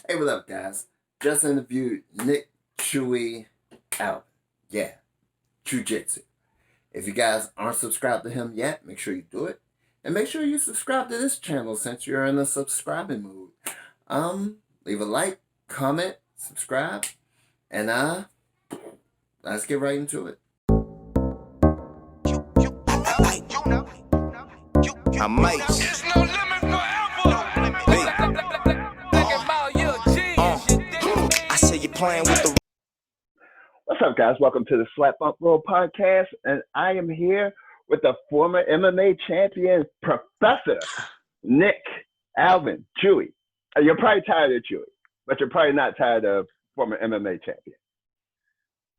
Hey, what up, guys? Just interviewed Nick Albin. Yeah, Jiu-Jitsu. If you guys aren't subscribed to him yet, make sure you do it. And make sure you subscribe to this channel since you're in the subscribing mood. Leave a like, comment, subscribe, and let's get right into it. I might. There's no limit forever. I say you're playing with the. What's up, guys? Welcome to the Slap Bump Roll podcast, and I am here with the former MMA champion, Professor Nick Albin, Chewy. You're probably tired of Chewy, but you're probably not tired of former MMA champion.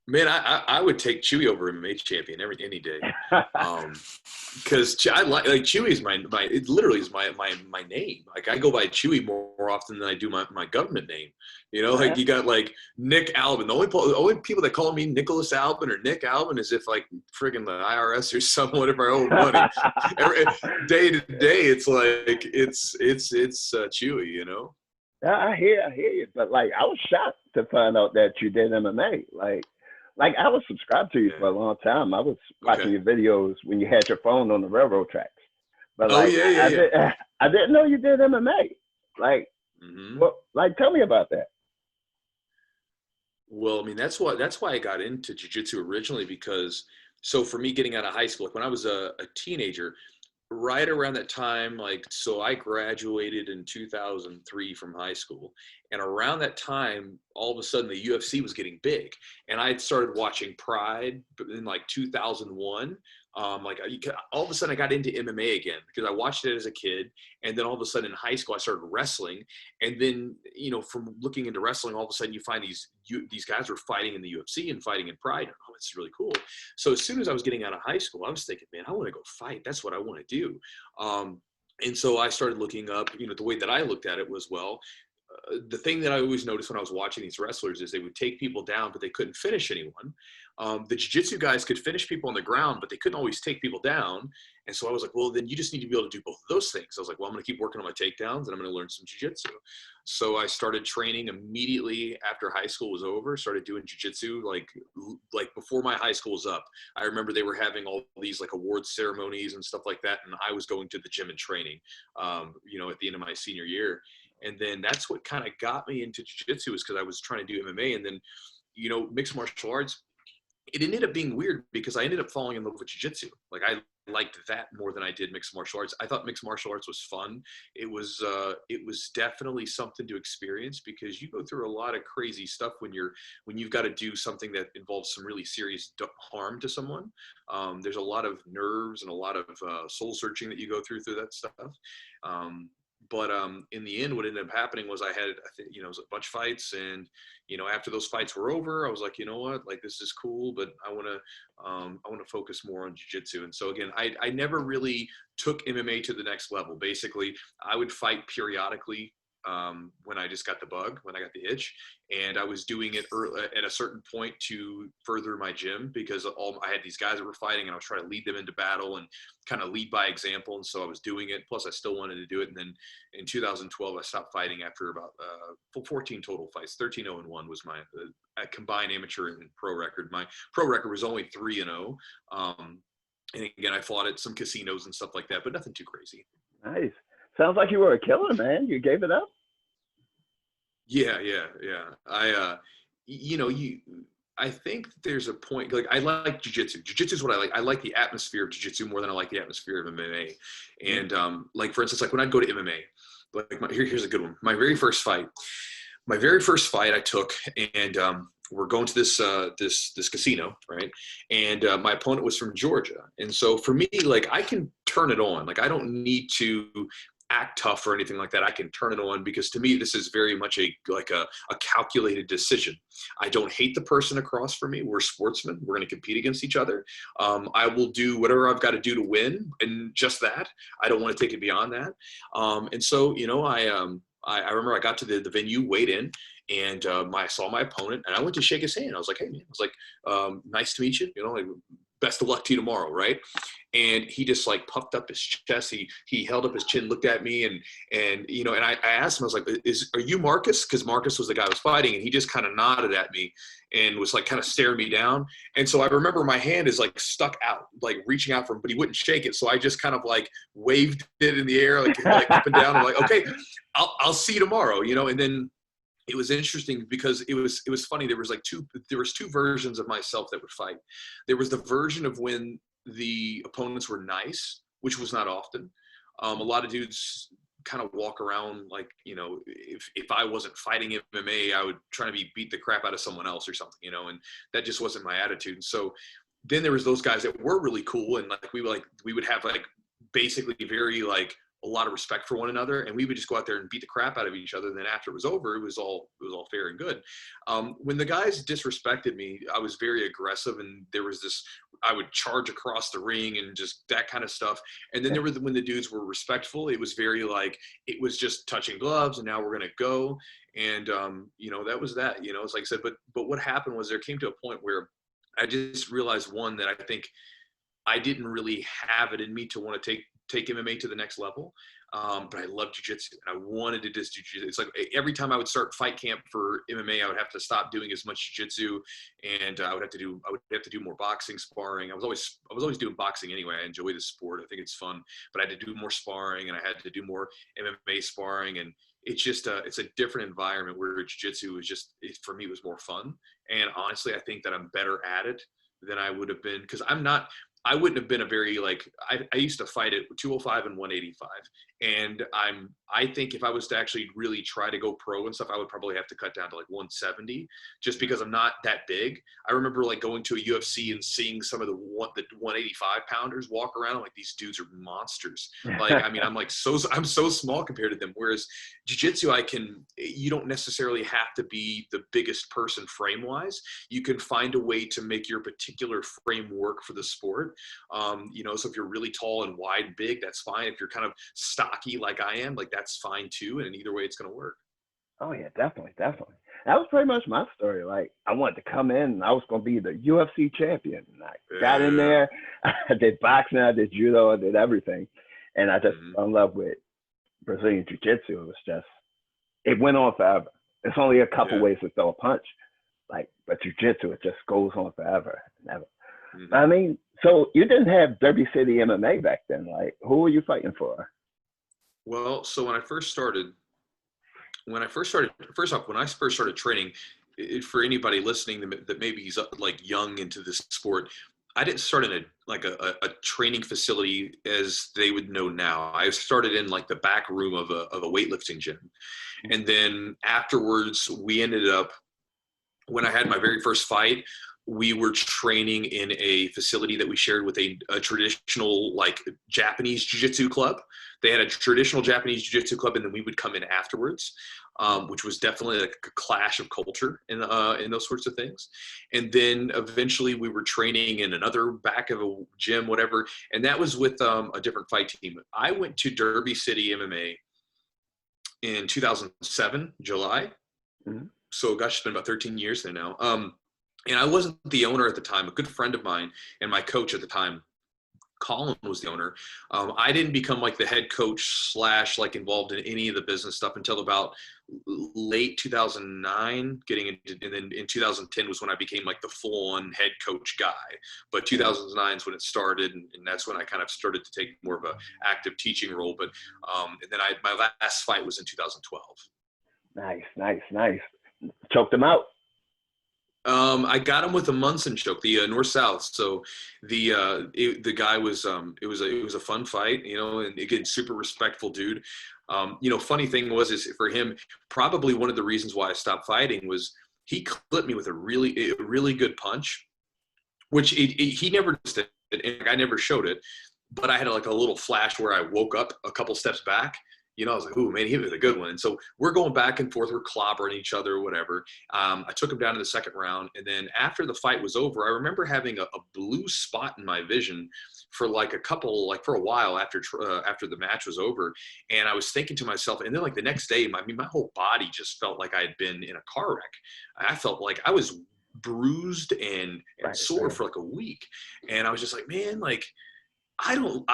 Man, I would take Chewy over MMA champion any day, because I like Chewy is my it literally is my name. Like I go by Chewy more often than I do my government name. You know, like you got like Nick Albin. The only people that call me Nicholas Albin or Nick Albin is if like friggin' the IRS or someone if I owe money. Day to day, it's like it's Chewy. You know. I hear you, but like I was shocked to find out that you did MMA. Like I was subscribed to you for a long time. I was watching your videos when you had your phone on the railroad tracks. But I didn't know you did MMA. Like, tell me about that. Well, I mean, that's why I got into jiu-jitsu originally, because so for me getting out of high school, like when I was a teenager, right around that time, like, so I graduated in 2003 from high school. And around that time, all of a sudden the UFC was getting big. And I had started watching Pride in like 2001. All of a sudden I got into MMA again because I watched it as a kid. And then all of a sudden in high school, I started wrestling. And then, you know, from looking into wrestling, all of a sudden you find these guys were fighting in the UFC and fighting in Pride. And, oh, it's really cool. So as soon as I was getting out of high school, I was thinking, man, I want to go fight. That's what I want to do. And so I started looking up, you know, the way that I looked at it was, well, the thing that I always noticed when I was watching these wrestlers is they would take people down, but they couldn't finish anyone. The jiu-jitsu guys could finish people on the ground, but they couldn't always take people down. And so I was like, well, then you just need to be able to do both of those things. I was like, well, I'm going to keep working on my takedowns and I'm going to learn some jiu-jitsu. So I started training immediately after high school was over, started doing jiu-jitsu like before my high school was up. I remember they were having all these like award ceremonies and stuff like that. And I was going to the gym and training, you know, at the end of my senior year. And then that's what kind of got me into jiu-jitsu, is because I was trying to do MMA. And then, you know, mixed martial arts, it ended up being weird because I ended up falling in love with jiu-jitsu. Like I liked that more than I did mixed martial arts. I thought mixed martial arts was fun. It was definitely something to experience because you go through a lot of crazy stuff when you've got to do something that involves some really serious harm to someone. There's a lot of nerves and a lot of soul searching that you go through that stuff. But in the end, what ended up happening was it was a bunch of fights. And, you know, after those fights were over, I was like, you know what, like, this is cool, but I want to focus more on jiu-jitsu. And so again, I never really took MMA to the next level. Basically, I would fight periodically when I just got the bug, when I got the itch. And I was doing it at a certain point to further my gym because I had these guys that were fighting and I was trying to lead them into battle and kind of lead by example. And so I was doing it. Plus I still wanted to do it. And then in 2012, I stopped fighting after about 14 total fights. 13-0-1 was my combined amateur and pro record. My pro record was only 3-0. And again, I fought at some casinos and stuff like that, but nothing too crazy. Nice. Sounds like you were a killer, man. You gave it up. Yeah. I think there's a point, like I like jiu-jitsu. Jiu-jitsu is what I like. I like the atmosphere of jiu-jitsu more than I like the atmosphere of MMA. And like, for instance, like when I'd go to MMA, like here's a good one. My very first fight I took, and we're going to this casino, right? And my opponent was from Georgia. And so for me, like I can turn it on. Like I don't need to act tough or anything like that. I can turn it on because to me, this is very much a calculated decision. I don't hate the person across from me. We're sportsmen. We're going to compete against each other. I will do whatever I've got to do to win, and just that. I don't want to take it beyond that. And so, you know, I remember I got to the venue, weighed in, and I saw my opponent, and I went to shake his hand. I was like, hey, man, I was like, nice to meet you. You know, like, best of luck to you tomorrow, right? And he just like puffed up his chest. He held up his chin, looked at me, and you know, and I asked him, I was like, are you Marcus? Because Marcus was the guy I was fighting, and he just kind of nodded at me and was like kind of staring me down. And so I remember my hand is like stuck out, like reaching out for him, but he wouldn't shake it. So I just kind of like waved it in the air, like up and down. I'm like, okay, I'll see you tomorrow, you know. And then it was interesting because it was funny. There was two versions of myself that would fight. There was the version of when the opponents were nice, which was not often. A lot of dudes kind of walk around like, you know, if I wasn't fighting MMA, I would try to beat the crap out of someone else or something, you know, and that just wasn't my attitude. And so then there was those guys that were really cool, and we would have like basically very like a lot of respect for one another, and we would just go out there and beat the crap out of each other. And then after it was over, it was all fair and good. When the guys disrespected me, I was very aggressive, and there was this, I would charge across the ring and just that kind of stuff. And then when the dudes were respectful, it was very like, it was just touching gloves, and now we're going to go. And, you know, that was that, you know, it's like I said, but what happened was there came to a point where I just realized, one, that I think I didn't really have it in me to want to take MMA to the next level. But I love jiu-jitsu, and I wanted to just do jiu-jitsu. It's like every time I would start fight camp for MMA, I would have to stop doing as much jiu-jitsu, and I would have to do more boxing, sparring. I was always doing boxing anyway. I enjoy the sport. I think it's fun, but I had to do more sparring, and I had to do more MMA sparring. And it's just it's a different environment where jiu-jitsu was just, for me, it was more fun. And honestly, I think that I'm better at it than I would have been, because I wouldn't have been a very, like, I used to fight at 205 and 185. And I think if I was to actually really try to go pro and stuff, I would probably have to cut down to like 170, just because I'm not that big. I remember like going to a UFC and seeing some of the 185 pounders walk around. I'm like, these dudes are monsters. Like, I mean, I'm so small compared to them. Whereas jiu-jitsu, you don't necessarily have to be the biggest person frame wise. You can find a way to make your particular frame work for the sport. You know, so if you're really tall and wide and big, that's fine. If you're kind of stocky like I am, like, that's fine too. And either way, it's going to work. Oh yeah, definitely. That was pretty much my story. Like, I wanted to come in, and I was going to be the UFC champion. And I got in there. I did boxing, I did judo, I did everything, and I just fell in love with Brazilian jiu-jitsu. It went on forever. It's only a couple ways to throw a punch, like, but jiu-jitsu, it just goes on forever and ever. I mean, so you didn't have Derby City MMA back then. Like, who were you fighting for? Well, so when I first started training, for anybody listening that maybe he's like young into this sport, I didn't start in a training facility as they would know now. I started in like the back room of a weightlifting gym. And then afterwards, we ended up, when I had my very first fight, we were training in a facility that we shared with a traditional, like, Japanese jiu-jitsu club. They had a traditional Japanese jiu-jitsu club, and then we would come in afterwards, which was definitely like a clash of culture in those sorts of things. And then eventually we were training in another back of a gym, whatever, and that was with a different fight team. I went to Derby City MMA in 2007, July. So gosh, it's been about 13 years there now. And I wasn't the owner at the time. A good friend of mine and my coach at the time, Colin, was the owner. I didn't become like the head coach / like involved in any of the business stuff until about late 2009, and then in 2010 was when I became like the full-on head coach guy. But 2009 is when it started, and that's when I kind of started to take more of a active teaching role. But and then my last fight was in 2012. Nice. Choked him out. I got him with a Munson choke, the north-south. So the guy was it was a fun fight, you know, and again, super respectful dude. You know, funny thing is for him, probably one of the reasons why I stopped fighting was he clipped me with a really good punch, which he never did, and I never showed it, but I had like a little flash where I woke up a couple steps back. You know, I was like, "Ooh, man, he was a good one." And so we're going back and forth, we're clobbering each other or whatever. I took him down in the second round, and then after the fight was over, I remember having a blue spot in my vision for for a while after the match was over. And I was thinking to myself, and then like the next day, my whole body just felt like I had been in a car wreck. I felt like I was bruised and sore for like a week. And I was just like, man, like, I don't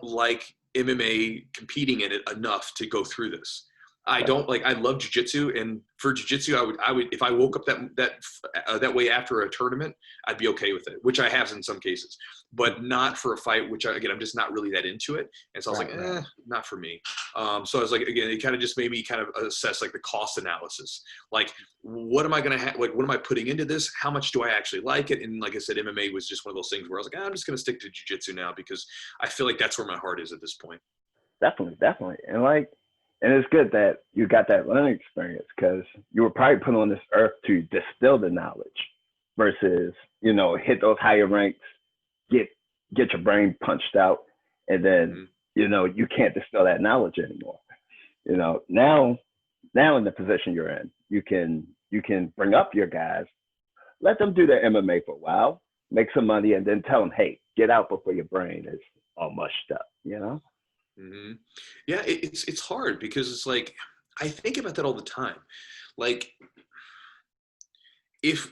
like MMA competing in it enough to go through this. I don't like, I love jiu-jitsu, and for jiu-jitsu, I would, if I woke up that way after a tournament, I'd be okay with it, which I have in some cases, but not for a fight, which again, I'm just not really that into it. And so I was like, not for me. So I was like, again, it kind of just made me kind of assess like the cost analysis. Like, what am I going to have? Like, what am I putting into this? How much do I actually like it? And like I said, MMA was just one of those things where I was like, I'm just going to stick to jiu-jitsu now, because I feel like that's where my heart is at this point. Definitely. And it's good that you got that learning experience, because you were probably put on this earth to distill the knowledge versus, hit those higher ranks, get your brain punched out, and then, you can't distill that knowledge anymore. Now in the position you're in, you can bring up your guys, let them do their MMA for a while, make some money, and then tell them, hey, get out before your brain is all mushed up, Mm-hmm. Yeah, it's hard, because it's like, I think about that all the time. Like, if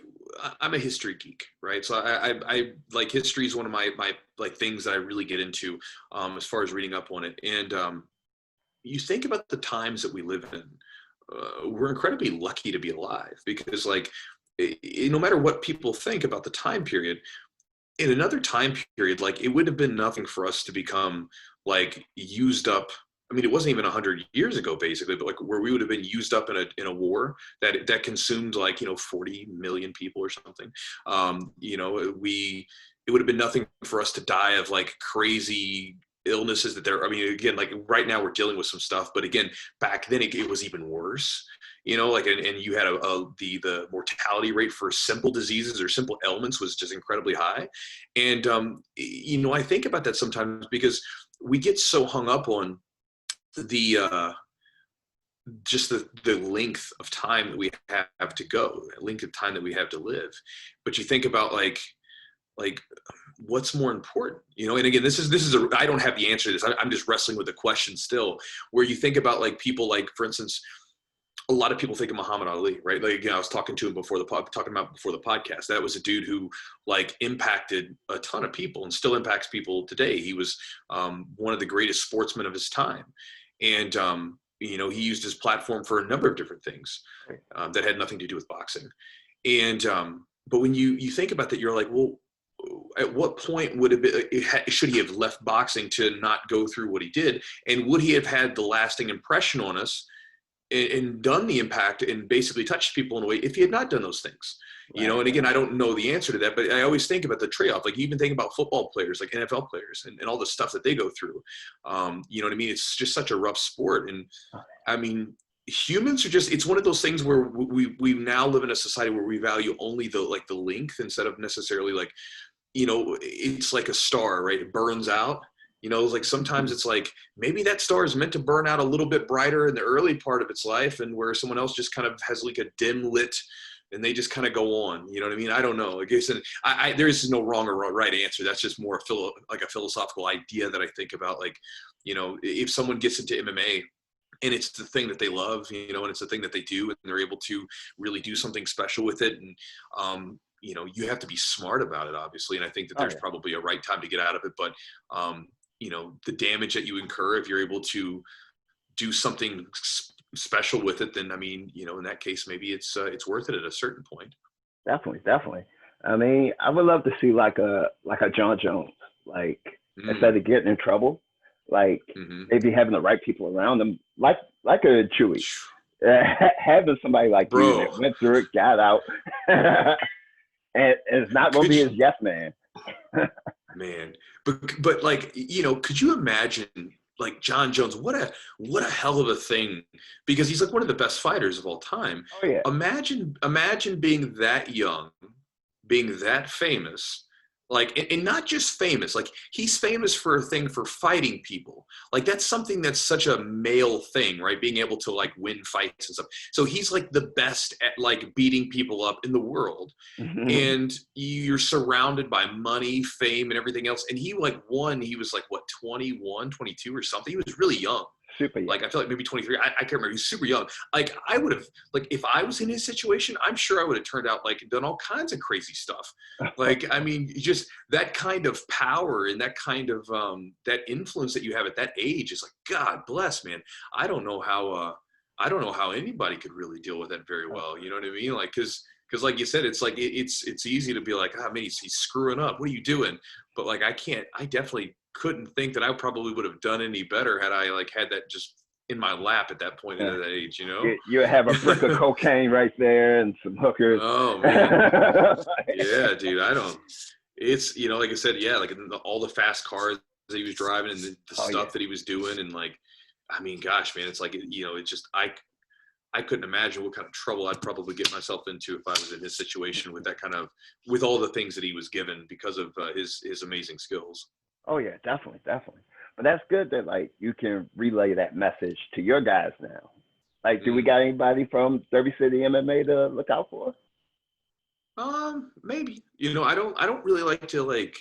I'm a history geek, right? So I like, history is one of my like things that I really get into, as far as reading up on it. And you think about the times that we live in, we're incredibly lucky to be alive, because like, no matter what people think about the time period, in another time period, like, it would have been nothing for us to become like used up. I mean, it wasn't even 100 years ago, basically, but like, where we would have been used up in a war that consumed like, 40 million people or something. It would have been nothing for us to die of like crazy illnesses I mean, again, like right now we're dealing with some stuff, but again, back then it was even worse. Like, and you had the mortality rate for simple diseases or simple ailments was just incredibly high. And, I think about that sometimes, because we get so hung up on just the length of time that we have to go, the length of time that we have to live. But you think about like what's more important, and again, this is I don't have the answer to this. I'm just wrestling with the question still, where you think about like people, like, for instance, a lot of people think of Muhammad Ali, right? Like, I was talking to him before the podcast. That was a dude who like impacted a ton of people and still impacts people today. He was one of the greatest sportsmen of his time. And, he used his platform for a number of different things that had nothing to do with boxing. And, but when you think about that, you're like, well, at what point should he have left boxing to not go through what he did? And would he have had the lasting impression on us and done the impact and basically touched people in a way if he had not done those things? And again, I don't know the answer to that, but I always think about the trade-off. Like, even think about football players, like NFL players, and all the stuff that they go through. You know what I mean? It's just such a rough sport. And I mean, humans are just, it's one of those things where we now live in a society where we value only the length, instead of necessarily like, it's like a star, right? It burns out. Like, sometimes it's like, maybe that star is meant to burn out a little bit brighter in the early part of its life, and where someone else just kind of has like a dim lit, and they just kind of go on. You know what I mean? I don't know. I guess there is no wrong or right answer. That's just more like a philosophical idea that I think about. Like, if someone gets into MMA and it's the thing that they love, and it's the thing that they do, and they're able to really do something special with it, and you have to be smart about it, obviously. And I think that there's probably a right time to get out of it, but the damage that you incur if you're able to do something special with it, then I mean, in that case, maybe it's worth it at a certain point. Definitely. I mean, I would love to see like a John Jones, like instead of getting in trouble, like maybe having the right people around them, like a Chewy, having somebody like you that went through it, got out, and it's not going to be his yes man. Man, but like, could you imagine like John Jones? What a hell of a thing, because he's like one of the best fighters of all time. Oh yeah. Imagine being that young, being that famous, like, and not just famous, like he's famous for fighting people. Like, that's something that's such a male thing, right? Being able to like win fights and stuff. So he's like the best at like beating people up in the world. And you're surrounded by money, fame, and everything else. And he like won, he was like, what, 21, 22 or something? He was really young. Super young. Like, I feel like maybe 23. I can't remember. He's super young. Like, I would have, like, if I was in his situation, I'm sure I would have turned out, like, done all kinds of crazy stuff. Like, I mean, just that kind of power and that kind of, that influence that you have at that age is like, God bless, man. I don't know how anybody could really deal with that very well. You know what I mean? Like, cause like you said, it's like, it's easy to be like, ah, man, he's screwing up. What are you doing? But like, I definitely couldn't think that I probably would have done any better had I like had that just in my lap at that point, at that age, you know? You have a brick of cocaine right there and some hookers. Oh man. Yeah, dude, it's, you know, like I said, yeah, like all the fast cars that he was driving and the stuff that he was doing. And like, I mean, gosh, man, it's like, you know, it's just, I couldn't imagine what kind of trouble I'd probably get myself into if I was in his situation with that kind of, with all the things that he was given because of his amazing skills. Oh yeah, definitely. But that's good that like you can relay that message to your guys now. Like, do we got anybody from Derby City MMA to look out for? Maybe. You know, I don't really like to like,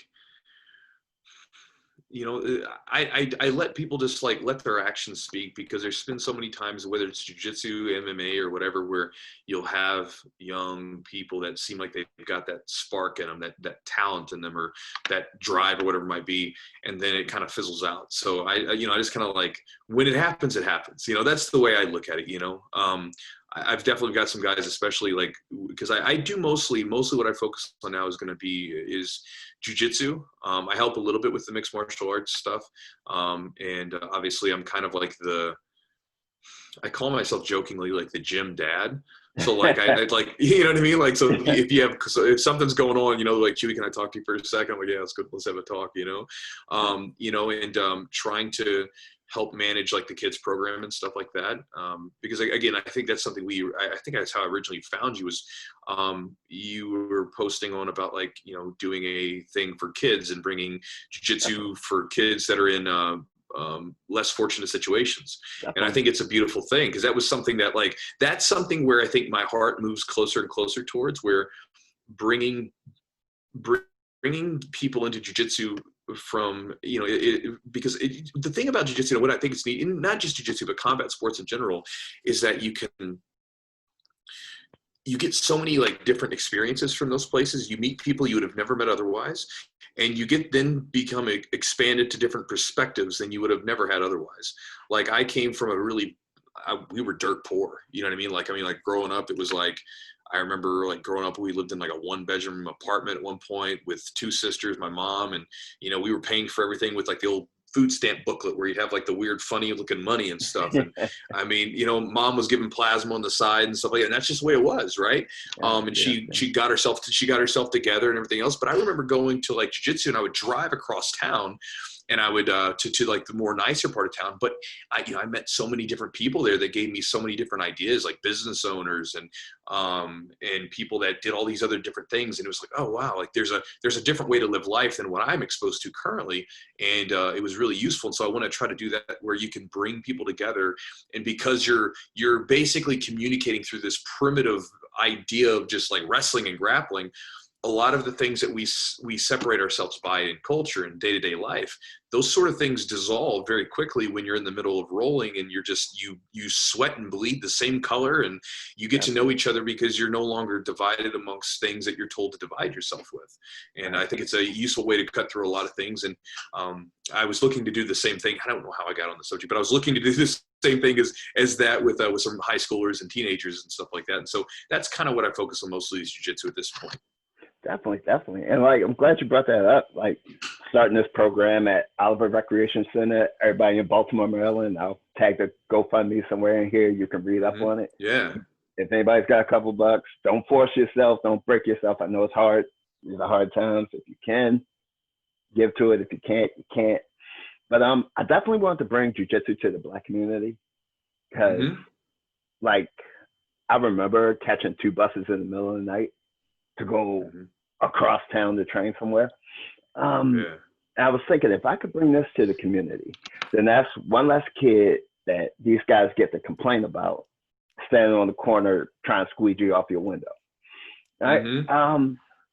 you know, I let people just like let their actions speak, because there's been so many times, whether it's jiu-jitsu, MMA, or whatever, where you'll have young people that seem like they've got that spark in them, that talent in them, or that drive, or whatever it might be, and then it kind of fizzles out. So I just kind of like, when it happens, it happens. You know, that's the way I look at it. You know, I've definitely got some guys, especially like, because I do mostly what I focus on now is going to be is jiu-jitsu. I help a little bit with the mixed martial arts stuff. And obviously I'm kind of like I call myself jokingly like the gym dad. So like, I like, you know what I mean? Like, so if something's going on, you know, like, Chewy, can I talk to you for a second? I'm like, yeah, it's good. Let's have a talk, you know? And trying to help manage like the kids program and stuff like that. Because again, I think that's something I think that's how I originally found you, was you were posting on about like, you know, doing a thing for kids and bringing jiu-jitsu for kids that are in less fortunate situations. And I think it's a beautiful thing, because that was something that like, that's something where I think my heart moves closer and closer towards, where bringing people into jiu-jitsu from, you know, because the thing about jiu-jitsu, what I think is neat, not just jiu-jitsu, but combat sports in general, is that you get so many like different experiences from those places. You meet people you would have never met otherwise, and you then become expanded to different perspectives than you would have never had otherwise. Like, I came from we were dirt poor, you know what I mean? Like growing up, it was like, I remember like growing up, we lived in like a 1-bedroom apartment at one point with 2 sisters, my mom, and, you know, we were paying for everything with like the old food stamp booklet where you'd have like the weird, funny looking money and stuff. And I mean, you know, mom was giving plasma on the side and stuff like that. And that's just the way it was. Right. And she got herself together and everything else. But I remember going to like jiu-jitsu, and I would drive across town, and I would to like the more nicer part of town. But I met so many different people there that gave me so many different ideas, like business owners and people that did all these other different things. And it was like, oh wow, like there's a different way to live life than what I'm exposed to currently. And it was really useful. And so I want to try to do that, where you can bring people together. And because you're basically communicating through this primitive idea of just like wrestling and grappling, a lot of the things that we separate ourselves by in culture and day-to-day life, those sort of things dissolve very quickly when you're in the middle of rolling, and you're just, you sweat and bleed the same color, and you get to know each other because you're no longer divided amongst things that you're told to divide yourself with. And I think it's a useful way to cut through a lot of things. And I was looking to do the same thing. I don't know how I got on the subject, but I was looking to do this same thing as that with some high schoolers and teenagers and stuff like that. And so that's kind of what I focus on mostly, is jiu-jitsu at this point. Definitely. And like, I'm glad you brought that up. Like, starting this program at Oliver Recreation Center, everybody in Baltimore, Maryland, I'll tag the GoFundMe somewhere in here. You can read up on it. Yeah. If anybody's got a couple bucks, don't force yourself. Don't break yourself. I know it's hard. These are hard times. If you can, give to it. If you can't, you can't. But I definitely want to bring jiu-jitsu to the Black community, because like, I remember catching 2 buses in the middle of the night to go across town to train somewhere. I was thinking, if I could bring this to the community, then that's one less kid that these guys get to complain about standing on the corner trying to squeegee off your window. Right?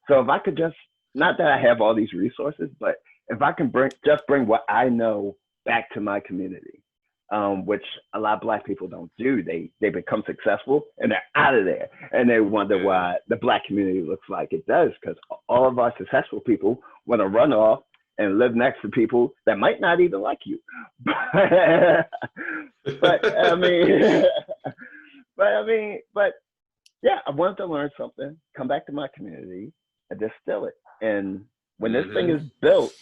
So if I could just, not that I have all these resources, but if I can bring what I know back to my community, which a lot of Black people don't do. They become successful and they're out of there, and they wonder why the Black community looks like it does, because all of our successful people want to run off and live next to people that might not even like you. But yeah, I wanted to learn something, come back to my community, and distill it. And when this thing is built,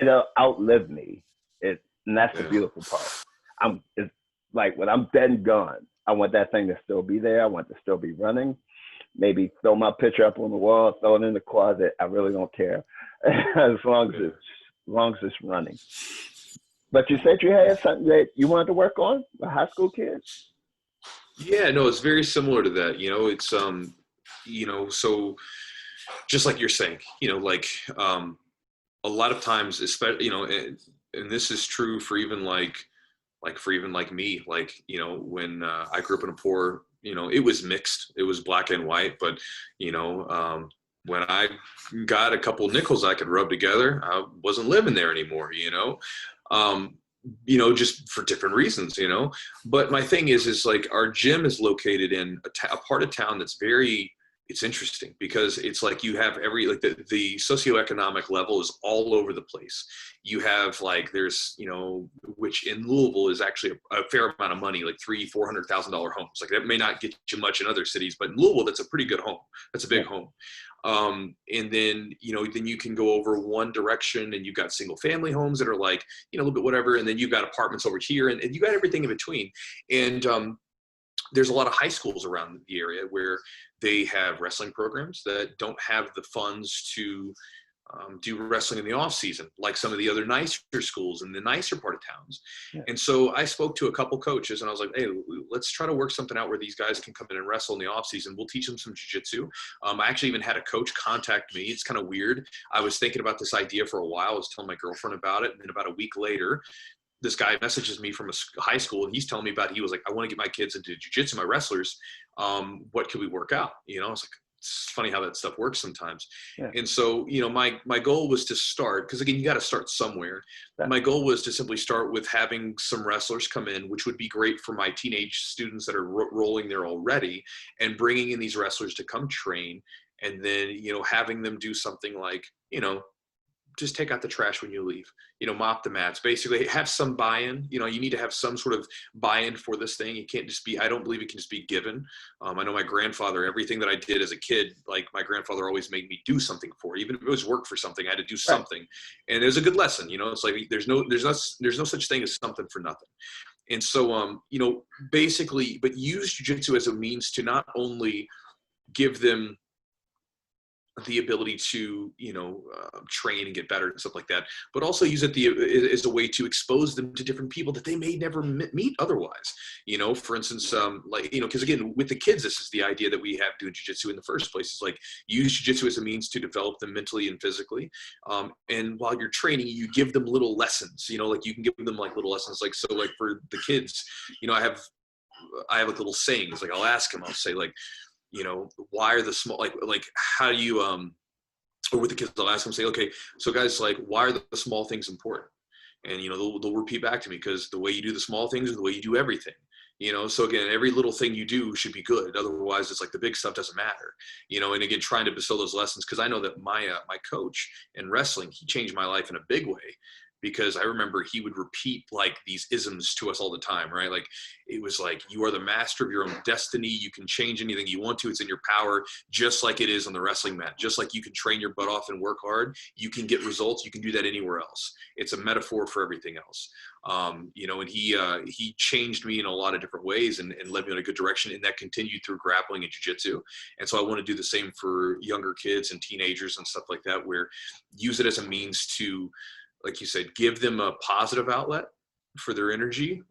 it'll outlive me. And that's the beautiful part. It's like when I'm dead and gone, I want that thing to still be there. I want to still be running. Maybe throw my picture up on the wall, throw it in the closet. I really don't care, as long as it's running. But you said you had something that you wanted to work on, a high school kid? Yeah, no, it's very similar to that. It's so just like you're saying, like a lot of times, especially, and this is true for even like me, when I grew up in a poor, it was mixed, it was black and white, but when I got a couple nickels I could rub together, I wasn't living there anymore, just for different reasons, but my thing is like our gym is located in a part of town that's it's interesting, because it's like you have the socioeconomic level is all over the place. You have there's, which in Louisville is actually a fair amount of money, like $300,000-$400,000 homes. Like that may not get you much in other cities, but in Louisville, that's a pretty good home. That's a big home. And then, then you can go over one direction and you've got single family homes that are like, a little bit whatever. And then you've got apartments over here and you got everything in between. And, there's a lot of high schools around the area where they have wrestling programs that don't have the funds to do wrestling in the off season, like some of the other nicer schools in the nicer part of towns. Yeah. And so I spoke to a couple coaches and I was like, hey, let's try to work something out where these guys can come in and wrestle in the off season. We'll teach them some jiu-jitsu. I actually even had a coach contact me. It's kind of weird. I was thinking about this idea for a while. I was telling my girlfriend about it. And then about a week later, this guy messages me from a high school and he's telling me he was like, I want to get my kids into jiu-jitsu, my wrestlers. What could we work out? I was like, it's funny how that stuff works sometimes. Yeah. And so, my goal was to start, because again, you got to start somewhere. Yeah. My goal was to simply start with having some wrestlers come in, which would be great for my teenage students that are rolling there already, and bringing in these wrestlers to come train. And then, having them do something like, just take out the trash when you leave, mop the mats, basically have some buy-in. You need to have some sort of buy-in for this thing. You can't just I don't believe it can just be given. I know my grandfather, everything that I did as a kid, like my grandfather always made me do something for, even if it was work for something, I had to do something. And it was a good lesson, it's like, there's no such thing as something for nothing. And so, basically, but use jiu-jitsu as a means to not only give them the ability to, train and get better and stuff like that, but also use it as a way to expose them to different people that they may never meet otherwise. For instance, because again, with the kids, this is the idea that we have doing jiu-jitsu in the first place. It's like, use jiu-jitsu as a means to develop them mentally and physically. And while you're training, you give them little lessons, like you can give them like little lessons. Like, so like for the kids, I have like little sayings, like I'll ask them, I'll say like, why are the small, like how do you, or with the kids, I'll ask them, say, okay, so guys, like, why are the small things important? And, they'll repeat back to me, because the way you do the small things is the way you do everything, so again, every little thing you do should be good. Otherwise it's like the big stuff doesn't matter, and again, trying to bestow those lessons. Cause I know that my coach in wrestling, he changed my life in a big way, because I remember he would repeat like these isms to us all the time, right? Like, it was like, you are the master of your own destiny. You can change anything you want to. It's in your power, just like it is on the wrestling mat. Just like you can train your butt off and work hard, you can get results. You can do that anywhere else. It's a metaphor for everything else. And he changed me in a lot of different ways and led me in a good direction. And that continued through grappling and jiu-jitsu. And so I want to do the same for younger kids and teenagers and stuff like that, where use it as a means to, like you said, give them a positive outlet for their energy,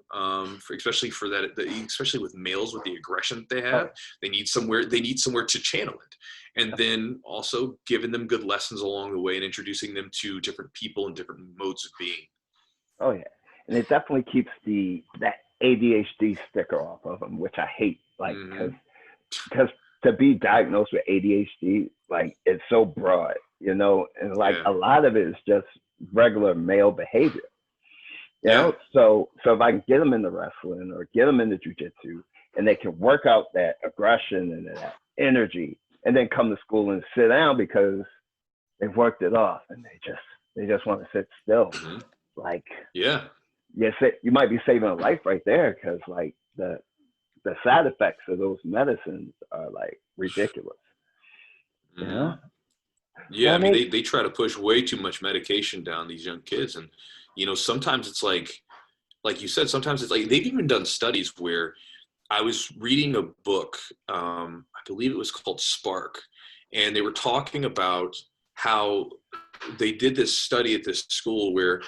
especially for that, especially with males, with the aggression that they have. They need somewhere to channel it. And then also giving them good lessons along the way and introducing them to different people and different modes of being. Oh yeah. And it definitely keeps that ADHD sticker off of them, which I hate, like, because to be diagnosed with ADHD, like, it's so broad, and like a lot of it is just regular male behavior, You know, so if I can get them into wrestling or get them into jujitsu, and they can work out that aggression and that energy, and then come to school and sit down because they've worked it off, and they just want to sit still. Mm-hmm. Like, yeah, yes, you might be saving a life right there, because like the side effects of those medicines are like ridiculous. mm-hmm. You know? Yeah, So, I mean, they try to push way too much medication down these young kids. And, you know, sometimes it's like you said, sometimes it's like, they've even done studies where I was reading a book, I believe it was called Spark, and they were talking about how they did this study at this school where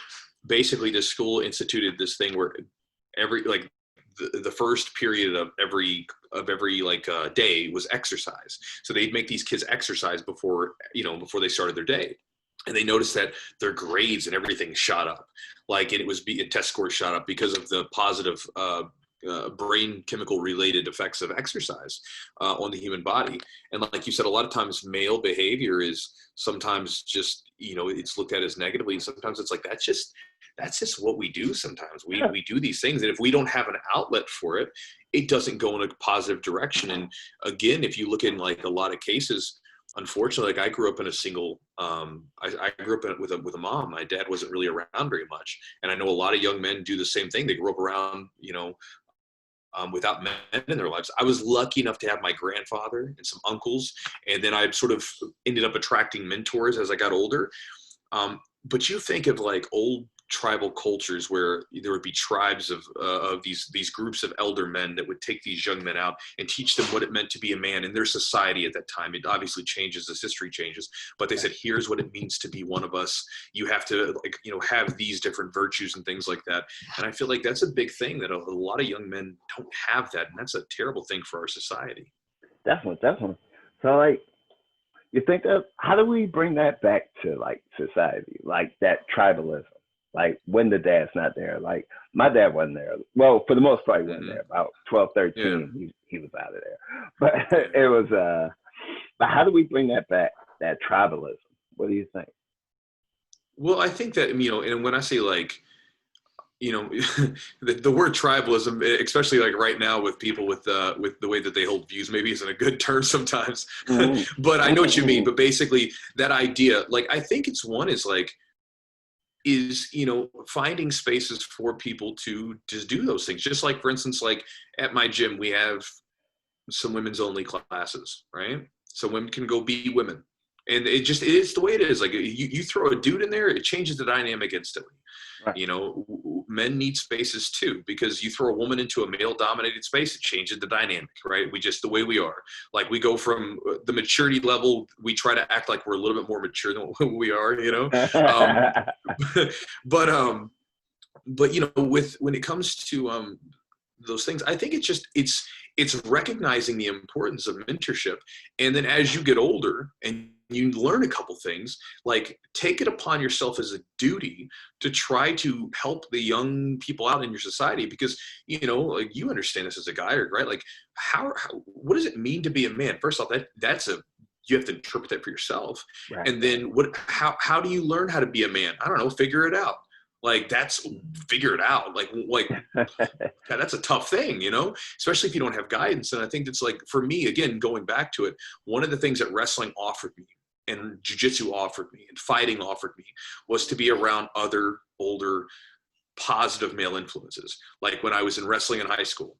basically the school instituted this thing where every, like, the first period of every day was exercise. So they'd make these kids exercise before they started their day. And they noticed that their grades and everything shot up. Like, and it was test scores shot up because of the positive brain chemical related effects of exercise on the human body. And like you said, a lot of times male behavior is sometimes just, it's looked at as negatively. And sometimes it's like, that's just what we do. Sometimes we do these things. And if we don't have an outlet for it, it doesn't go in a positive direction. And again, if you look in like a lot of cases, unfortunately, like I grew up in a single, I grew up with a mom. My dad wasn't really around very much. And I know a lot of young men do the same thing. They grew up around, without men in their lives. I was lucky enough to have my grandfather and some uncles. And then I sort of ended up attracting mentors as I got older. But you think of like old tribal cultures where there would be tribes of these groups of elder men that would take these young men out and teach them what it meant to be a man in their society at that time. It obviously changes as history changes, but they said, here's what it means to be one of us. You have to have these different virtues and things like that. And I feel like that's a big thing that a lot of young men don't have that. And that's a terrible thing for our society. Definitely. So like, you think that, how do we bring that back to like society, like that tribalism? Like when the dad's not there, like my dad wasn't there. Well, for the most part, he wasn't there. About 12, 13, he was out of there. But it was, but how do we bring that back, that tribalism? What do you think? Well, I think that, and when I say like, the word tribalism, especially like right now with people with the way that they hold views, maybe isn't a good term sometimes, but I know what you mean. But basically that idea, like, I think is finding spaces for people to just do those things. Just like, for instance, like at my gym, we have some women's only classes, right? So women can go be women. And it is the way it is. Like you throw a dude in there, it changes the dynamic instantly. Right. Men need spaces too, because you throw a woman into a male dominated space, it changes the dynamic, right? The way we are, like we go from the maturity level, we try to act like we're a little bit more mature than what we are, but when it comes to those things, I think it's recognizing the importance of mentorship. And then as you get older and you learn a couple things, like take it upon yourself as a duty to try to help the young people out in your society, because, like you understand this as a guy, right? Like how what does it mean to be a man? First off, you have to interpret that for yourself. Right. And then how do you learn how to be a man? I don't know, figure it out. Like figure it out. Like that's a tough thing, especially if you don't have guidance. And I think it's like, for me, again, going back to it, one of the things that wrestling offered me and jiu-jitsu offered me and fighting offered me was to be around other older positive male influences. Like when I was in wrestling in high school,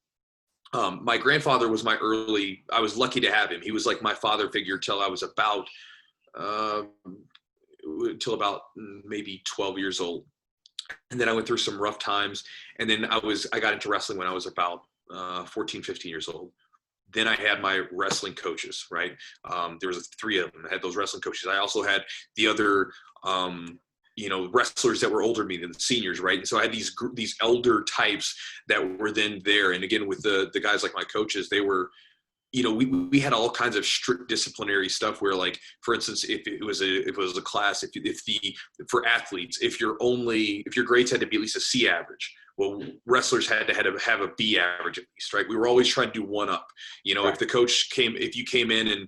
my grandfather was I was lucky to have him. He was like my father figure till I was about maybe 12 years old. And then I went through some rough times. And then I got into wrestling when I was about 14, 15 years old. Then I had my wrestling coaches, right? There was 3 of them. I had those wrestling coaches. I also had the other, wrestlers that were older than me, than the seniors, right? And so I had these elder types that were then there. And again, with the guys like my coaches, they were, we had all kinds of strict disciplinary stuff where, like, for instance, if it was a class, for athletes, if your grades had to be at least a C average, well, wrestlers had to have a B average at least, right? We were always trying to do one up. Right. If you came in and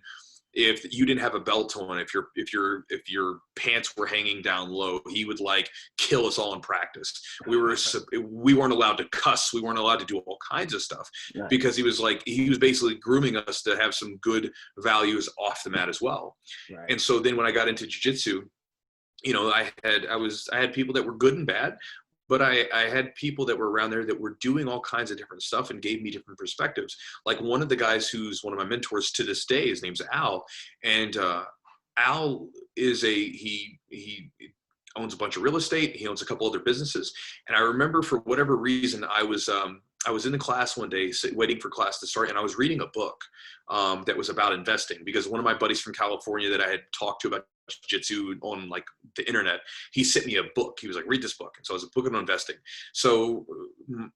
if you didn't have a belt on, if your pants were hanging down low, he would like kill us all in practice. We weren't allowed to cuss. We weren't allowed to do all kinds of stuff because he was basically grooming us to have some good values off the mat as well. Right. And so then when I got into jiu-jitsu, you know, I had people that were good and bad, but I had people that were around there that were doing all kinds of different stuff and gave me different perspectives. Like one of the guys who's one of my mentors to this day, his name's Al. And Al is he owns a bunch of real estate. He owns a couple other businesses. And I remember for whatever reason, I was in the class one day waiting for class to start, and I was reading a book that was about investing, because one of my buddies from California that I had talked to about jiu-jitsu on like the internet, he sent me a book. He was like, read this book. And so I was a book on investing. So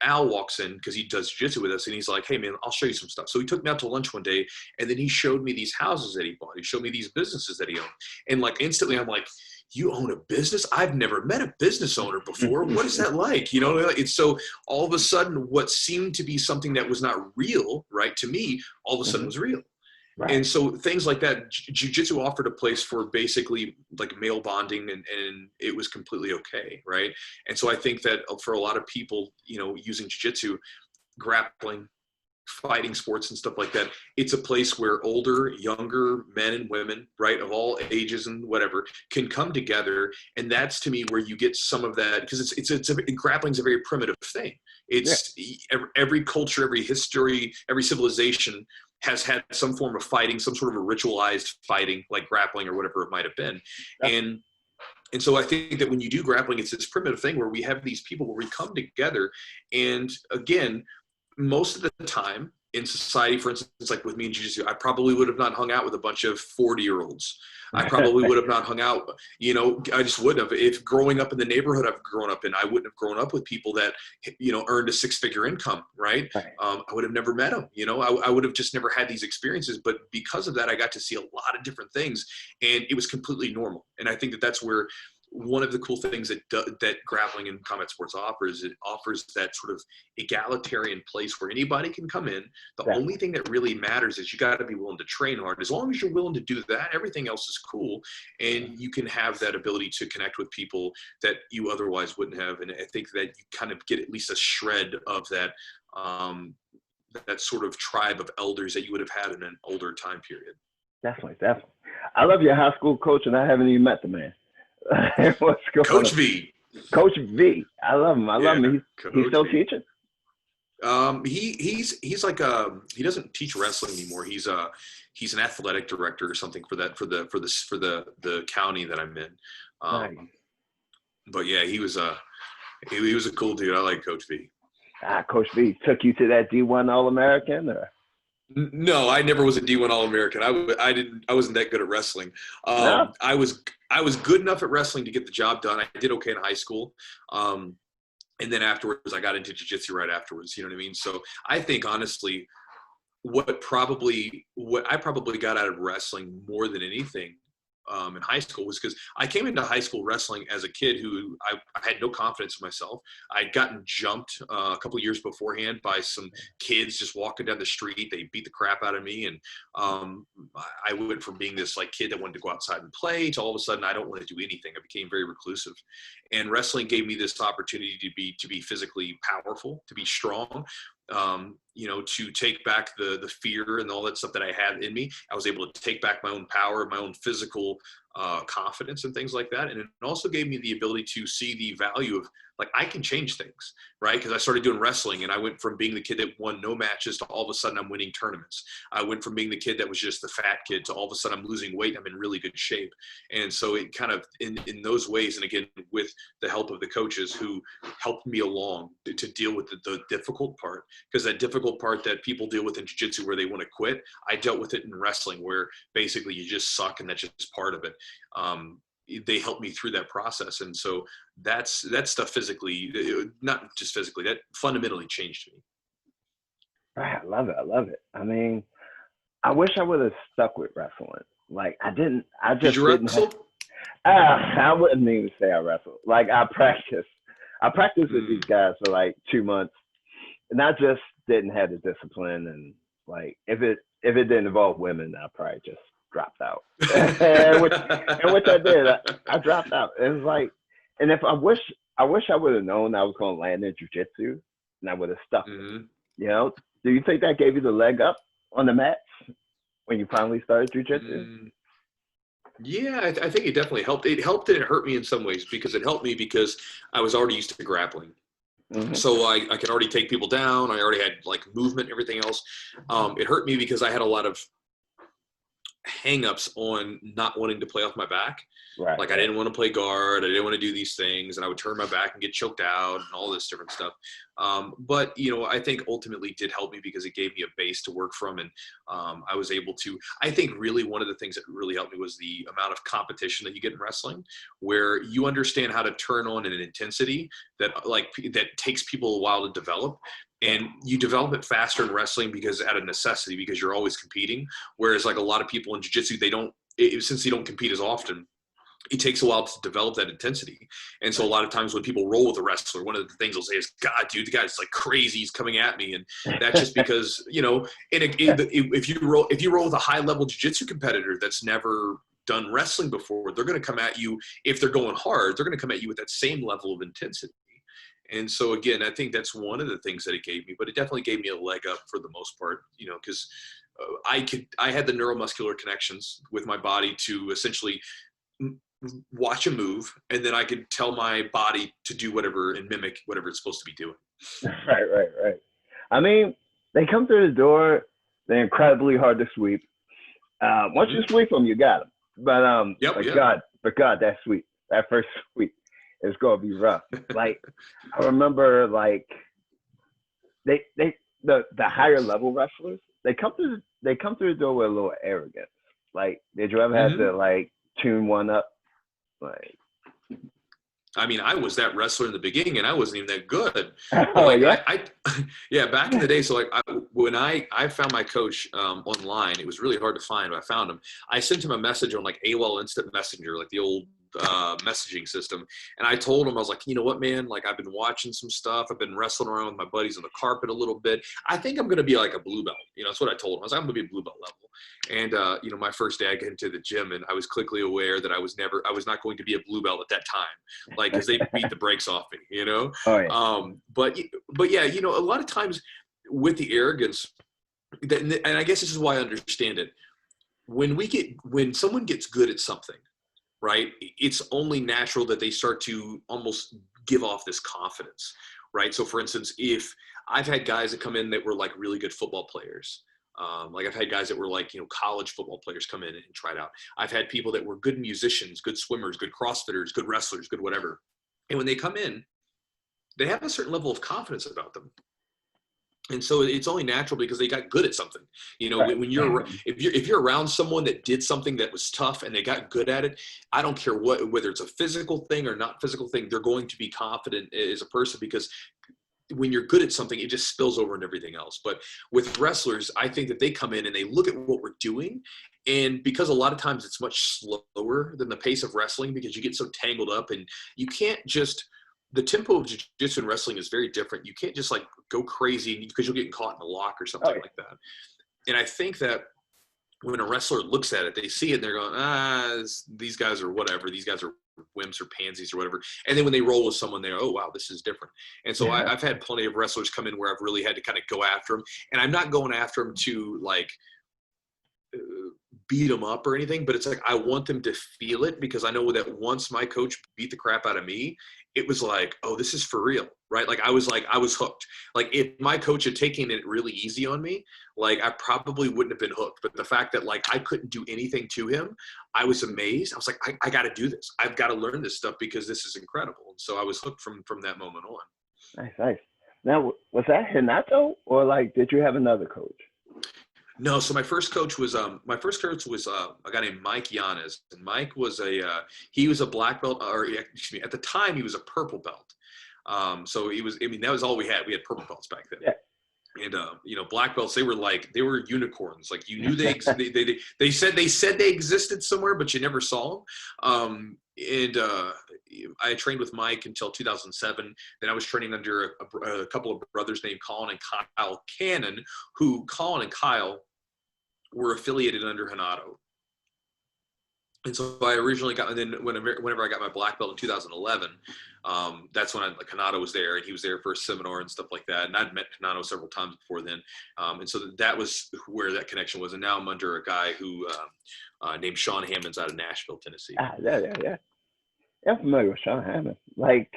Al walks in because he does jiu-jitsu with us, and he's like, hey man, I'll show you some stuff. So he took me out to lunch one day, and then he showed me these houses that he bought. He showed me these businesses that he owned. And like instantly I'm like, you own a business? I've never met a business owner before. What is that like? You know, it's so all of a sudden what seemed to be something that was not real, right, to me, all of a sudden was real. Right. And so things like that, jiu-jitsu offered a place for basically like male bonding, and it was completely okay, right? And so I think that for a lot of people, you know, using jiu-jitsu, grappling, fighting sports and stuff like that, it's a place where older, younger men and women, right, of all ages and whatever, can come together. And that's to me where you get some of that, because grappling's a very primitive thing. It's every culture, every history, every civilization has had some form of fighting, some sort of a ritualized fighting, like grappling or whatever it might have been. And so I think that when you do grappling, it's this primitive thing where we have these people where we come together. And again, most of the time in society, for instance, like with me in jiu-jitsu, I probably would have not hung out with a bunch of 40-year-olds. I probably would have not hung out, you know, I just wouldn't have. If growing up in the neighborhood I've grown up in, I wouldn't have grown up with people that, you know, earned a 6-figure income, right? I would have never met them, you know, I would have just never had these experiences. But because of that, I got to see a lot of different things, and it was completely normal. And I think that that's where one of the cool things that grappling and combat sports offers, it offers that sort of egalitarian place where anybody can come in. The only thing that really matters is you got to be willing to train hard. As long as you're willing to do that, everything else is cool. And you can have that ability to connect with people that you otherwise wouldn't have. And I think that you kind of get at least a shred of that, that sort of tribe of elders that you would have had in an older time period. Definitely. I love your high school coach, and I haven't even met the man. What's going Coach on? V. Coach V. I love him. He's still teaching. He's like he doesn't teach wrestling anymore. He's an athletic director or something for the county that I'm in. Nice. But yeah, he was a cool dude. I like Coach V. Coach V took you to that D1 All-American, or? No, I never was a D1 All-American. I wasn't that good at wrestling. No? I was good enough at wrestling to get the job done. I did okay in high school. And then afterwards, I got into jiu-jitsu right afterwards. You know what I mean? So I think honestly, what I probably got out of wrestling more than anything in high school was because I came into high school wrestling as a kid who I had no confidence in myself. I'd gotten jumped a couple of years beforehand by some kids just walking down the street. They beat the crap out of me. And I went from being this like kid that wanted to go outside and play to all of a sudden I don't want to do anything. I became very reclusive. And wrestling gave me this opportunity to be physically powerful, to be strong, you know, to take back the fear and all that stuff that I had in me. I was able to take back my own power, my own physical confidence and things like that. And it also gave me the ability to see the value of, like, I can change things, right? Because I started doing wrestling and I went from being the kid that won no matches to all of a sudden I'm winning tournaments. I went from being the kid that was just the fat kid to all of a sudden I'm losing weight. I'm in really good shape. And so it kind of, in those ways, and again, with the help of the coaches who helped me along to deal with the difficult part, because that difficult part that people deal with in jiu-jitsu where they want to quit, I dealt with it in wrestling where basically you just suck and that's just part of it. They helped me through that process. And so that stuff physically, not just physically, that fundamentally changed me. I love it. I mean, I wish I would have stuck with wrestling. Like I just Did you didn't wrestle? I wouldn't even say I wrestled. Like I practiced with these guys for like 2 months, and I just didn't have the discipline. And like if it didn't involve women, I probably just dropped out. and which I did. I dropped out. It was like, and if I wish I would have known I was going to land in jiu-jitsu, and I would have stuck. Mhm. You know, do you think that gave you the leg up on the mats when you finally started jiu-jitsu? Yeah, I think it definitely helped. It helped and it hurt me in some ways because it helped me because I was already used to grappling. Mm-hmm. So I could already take people down. I already had like movement and everything else. It hurt me because I had a lot of hang-ups on not wanting to play off my back. Right. Like I didn't want to play guard. I didn't want to do these things. And I would turn my back and get choked out and all this different stuff. But, you know, I think ultimately did help me because it gave me a base to work from. And I was able to, I think really one of the things that really helped me was the amount of competition that you get in wrestling, where you understand how to turn on an intensity that takes people a while to develop. And you develop it faster in wrestling because out of necessity, because you're always competing. Whereas like a lot of people in jiu-jitsu, since they don't compete as often, it takes a while to develop that intensity. And so a lot of times when people roll with a wrestler, one of the things they'll say is, God, dude, the guy's like crazy. He's coming at me. And that's just because, you know, if you roll with a high level jiu-jitsu competitor that's never done wrestling before, they're going to come at you. If they're going hard, they're going to come at you with that same level of intensity. And so again, I think that's one of the things that it gave me, but it definitely gave me a leg up for the most part, you know, because I had the neuromuscular connections with my body to essentially watch a move, and then I could tell my body to do whatever and mimic whatever it's supposed to be doing. Right. I mean, they come through the door. They're incredibly hard to sweep. Once you sweep them, you got them. But God, that sweep, that first sweep, is gonna be rough. Like I remember, like the higher level wrestlers, they come through the door with a little arrogance. Like, did you ever have to like tune one up? Like, I mean, I was that wrestler in the beginning, and I wasn't even that good. Oh, like, yeah? Yeah, back in the day. So, like, when I found my coach online, it was really hard to find, but I found him. I sent him a message on like AOL Instant Messenger, like the old messaging system, and I told him, I was like, you know what, man? Like, I've been watching some stuff. I've been wrestling around with my buddies on the carpet a little bit. I think I'm gonna be like a blue belt. You know, that's what I told him. I was like, I'm gonna be a blue belt level. And you know, my first day I got into the gym, and I was quickly aware that I was not going to be a blue belt at that time, like, because they beat the brakes off me, you know. Oh, yeah. But yeah, you know, a lot of times with the arrogance, and I guess this is why I understand it. When someone gets good at something, right, it's only natural that they start to almost give off this confidence, right? So for instance, if I've had guys that come in that were like really good football players, like I've had guys that were like, you know, college football players come in and try it out. I've had people that were good musicians, good swimmers, good CrossFitters, good wrestlers, good whatever. And when they come in, they have a certain level of confidence about them. And so it's only natural because they got good at something. You know, Right. when if you're around someone that did something that was tough and they got good at it, I don't care whether it's a physical thing or not physical thing, they're going to be confident as a person, because when you're good at something, it just spills over into everything else. But with wrestlers, I think that they come in and they look at what we're doing. And because a lot of times it's much slower than the pace of wrestling, because you get so tangled up, and you can't just, the tempo of jiu-jitsu and wrestling is very different. You can't just like go crazy because you'll get caught in a lock or something like that. And I think that when a wrestler looks at it, they see it and they're going, these guys are whatever. These guys are wimps or pansies or whatever. And then when they roll with someone, they're, oh, wow, this is different. And so I've had plenty of wrestlers come in where I've really had to kind of go after them. And I'm not going after them to like beat them up or anything, but it's like I want them to feel it, because I know that once my coach beat the crap out of me, it was like, oh, this is for real, right? Like I was hooked. Like if my coach had taken it really easy on me, like I probably wouldn't have been hooked. But the fact that like I couldn't do anything to him, I was amazed. I was like, I got to do this. I've got to learn this stuff because this is incredible. And so I was hooked from that moment on. Nice. Now, was that Hinato, or like did you have another coach? No, so my first coach was a guy named Mike Yanez, and Mike was he was a black belt, or excuse me, at the time he was a purple belt. So he was, I mean, that was all we had. We had purple belts back then. Yeah. And you know, black belts, they were unicorns. Like you knew they said they existed somewhere, but you never saw them. I trained with Mike until 2007. Then I was training under a couple of brothers named Colin and Kyle Cannon, who Colin and Kyle were affiliated under Hinato. And so I originally got, and then whenever I got my black belt in 2011, that's when Kanata was there, and he was there for a seminar and stuff like that. And I'd met Kanata several times before then. And so that was where that connection was. And now I'm under a guy who named Sean Hammonds out of Nashville, Tennessee. Yeah. I'm familiar with Sean Hammond. Like,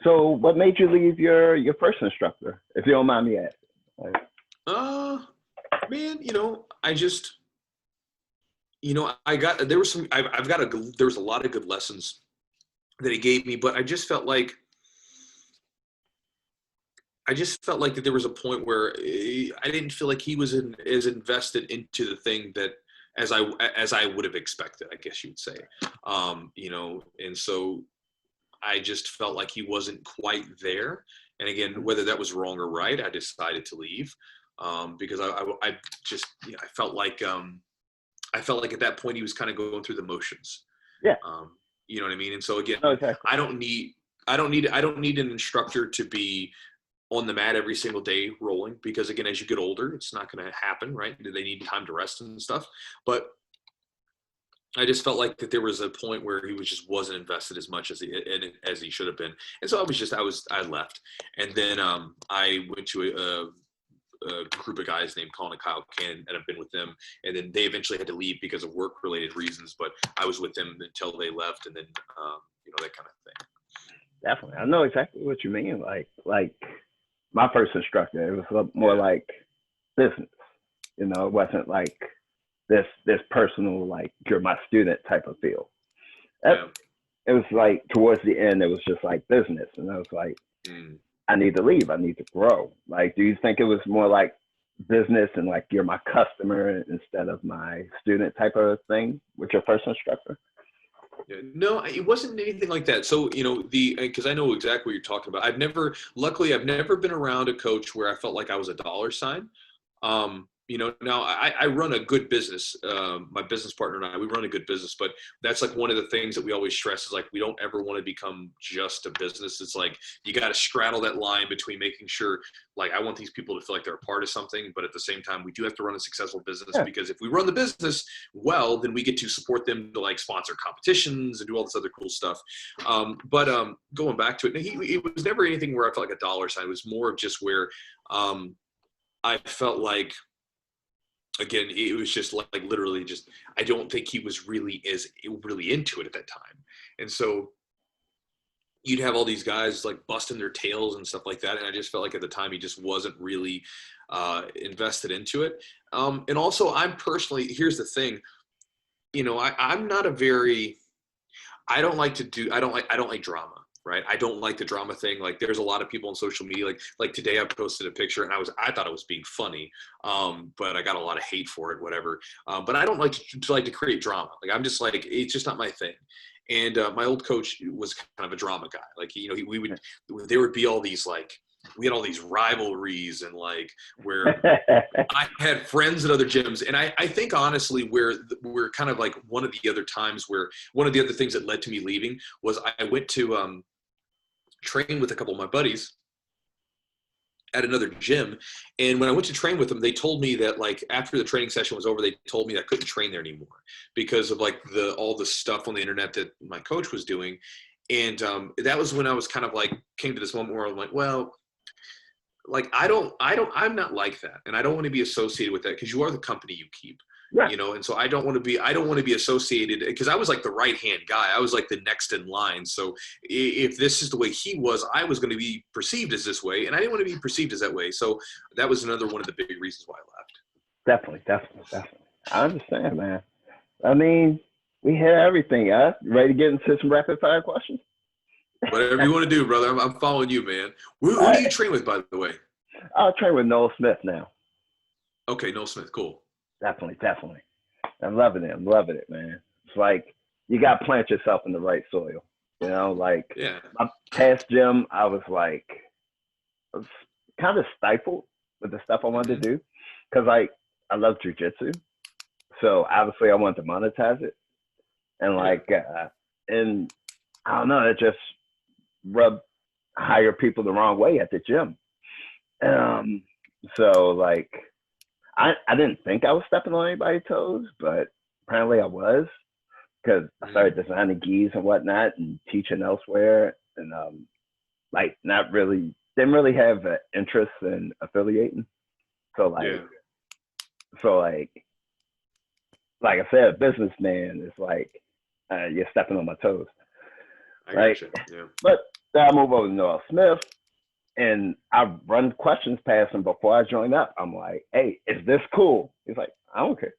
so what made you leave your first instructor, if you don't mind me asking? Like, man, I just, there was a lot of good lessons that he gave me, but I just felt like that there was a point where I didn't feel like he was as invested into the thing that as I would have expected, I guess you would say, and so I just felt like he wasn't quite there. And again, whether that was wrong or right, I decided to leave because I felt like at that point he was kind of going through the motions. Yeah. You know what I mean? And so again, exactly. I don't need an instructor to be on the mat every single day rolling, because again, as you get older, it's not going to happen, right? They need time to rest and stuff. But I just felt like that there was a point where he wasn't invested as much as he should have been. And so I left. And then I went to a group of guys named Colin and Kyle Cannon, and I've been with them. And then they eventually had to leave because of work-related reasons, but I was with them until they left, and then, that kind of thing. Definitely. I know exactly what you mean. Like my first instructor, it was more like business. It wasn't like this personal, like, you're my student type of feel. It was like towards the end, it was just like business. And I was like, I need to leave. I need to grow. Like, do you think it was more like business and like you're my customer instead of my student type of thing with your first instructor? No, it wasn't anything like that. So, because I know exactly what you're talking about. I've never been around a coach where I felt like I was a dollar sign. Now I run a good business. My business partner and we run a good business, but that's like one of the things that we always stress is like, we don't ever want to become just a business. It's like, you got to straddle that line between making sure, like, I want these people to feel like they're a part of something, but at the same time, we do have to run a successful business because if we run the business well, then we get to support them to like sponsor competitions and do all this other cool stuff. But going back to it, it was never anything where I felt like a dollar sign. It was more of just where I felt like, again, it was just like literally just, I don't think he was really into it at that time. And so you'd have all these guys like busting their tails and stuff like that. And I just felt like at the time he just wasn't really invested into it. And also here's the thing, I'm not I don't like drama. Right. I don't like the drama thing. Like, there's a lot of people on social media, like today I posted a picture and I thought it was being funny. But I got a lot of hate for it, whatever. But I don't like to create drama. Like, I'm just like, it's just not my thing. And my old coach was kind of a drama guy. Like, there would be all these, like, we had all these rivalries and like where I had friends at other gyms. And I think honestly, we're kind of like one of the other times where one of the other things that led to me leaving was I went to, train with a couple of my buddies at another gym. And when I went to train with them, they told me that like after the training session was over, they told me I couldn't train there anymore because of like all the stuff on the internet that my coach was doing. And that was when I was kind of like came to this moment where I'm like, well, like, I'm not like that. And I don't want to be associated with that because you are the company you keep. Right. And so I don't want to be associated because I was like the right-hand guy. I was like the next in line. So if this is the way he was, I was going to be perceived as this way, and I didn't want to be perceived as that way. So that was another one of the big reasons why I left. Definitely. I understand, man. I mean, we hit everything. Ready to get into some rapid fire questions? Whatever you want to do, brother. I'm following you, man. Who do you train with, by the way? I'll train with Noel Smith now. Okay, Noel Smith. Cool. Definitely. I'm loving it, man. It's like you got to plant yourself in the right soil. Like my past gym, I was kind of stifled with the stuff I wanted to do because I love jiujitsu. So obviously I wanted to monetize it. And and I don't know, it just rubbed higher people the wrong way at the gym. So like, I didn't think I was stepping on anybody's toes, but apparently I was. because I started designing gis and whatnot and teaching elsewhere, and like didn't really have an interest in affiliating. So like I said, a businessman is like you're stepping on my toes. I gotcha. Yeah. But then I move over to Noel Smith, and I run questions past him before I join up. I'm like, hey, is this cool? He's like, I don't care.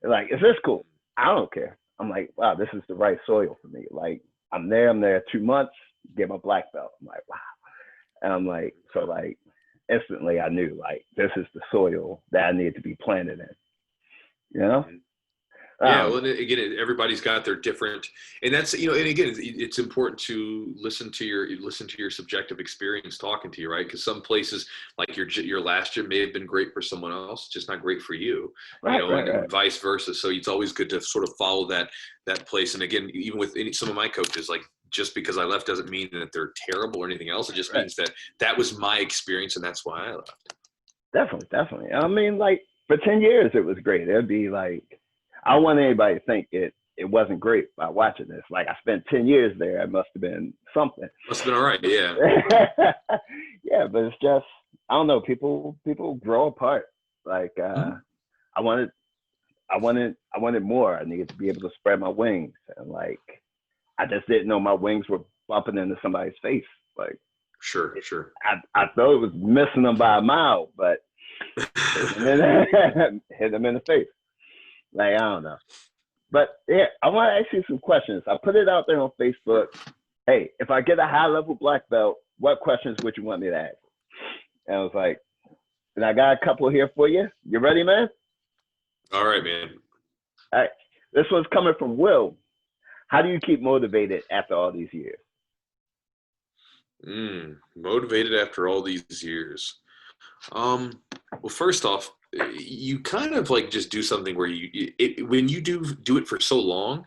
He's like, is this cool? I don't care. I'm like, wow, this is the right soil for me. Like, I'm there 2 months, get my black belt. I'm like, wow. And I'm like, so like instantly I knew like this is the soil that I needed to be planted in. You know? Yeah, well, and again, everybody's got their different, and that's, you know, and again, it's important to listen to your subjective experience talking to you, right? Because some places, like your last year, may have been great for someone else, just not great for you, you know, and vice versa. So it's always good to sort of follow that place. And again, even with some of my coaches, like just because I left doesn't mean that they're terrible or anything else. It just means that was my experience, and that's why I left. Definitely. I mean, like for 10 years, it was great. It'd be like, I don't want anybody to think it wasn't great by watching this. Like I spent 10 years there. It must have been something. Must have been all right. Yeah. Yeah, but it's just, I don't know. People grow apart. Like I wanted more. I needed to be able to spread my wings, and like I just didn't know my wings were bumping into somebody's face. Like sure. I thought it was missing them by a mile, but hit them in the face. Like, I don't know. But yeah, I want to ask you some questions. I put it out there on Facebook. Hey, if I get a high level black belt, what questions would you want me to ask? And I was like, and I got a couple here for you. You ready, man? All right, man. All right. This one's coming from Will. How do you keep motivated after all these years? Motivated after all these years. Well, first off, you kind of like just do something where when you do it for so long,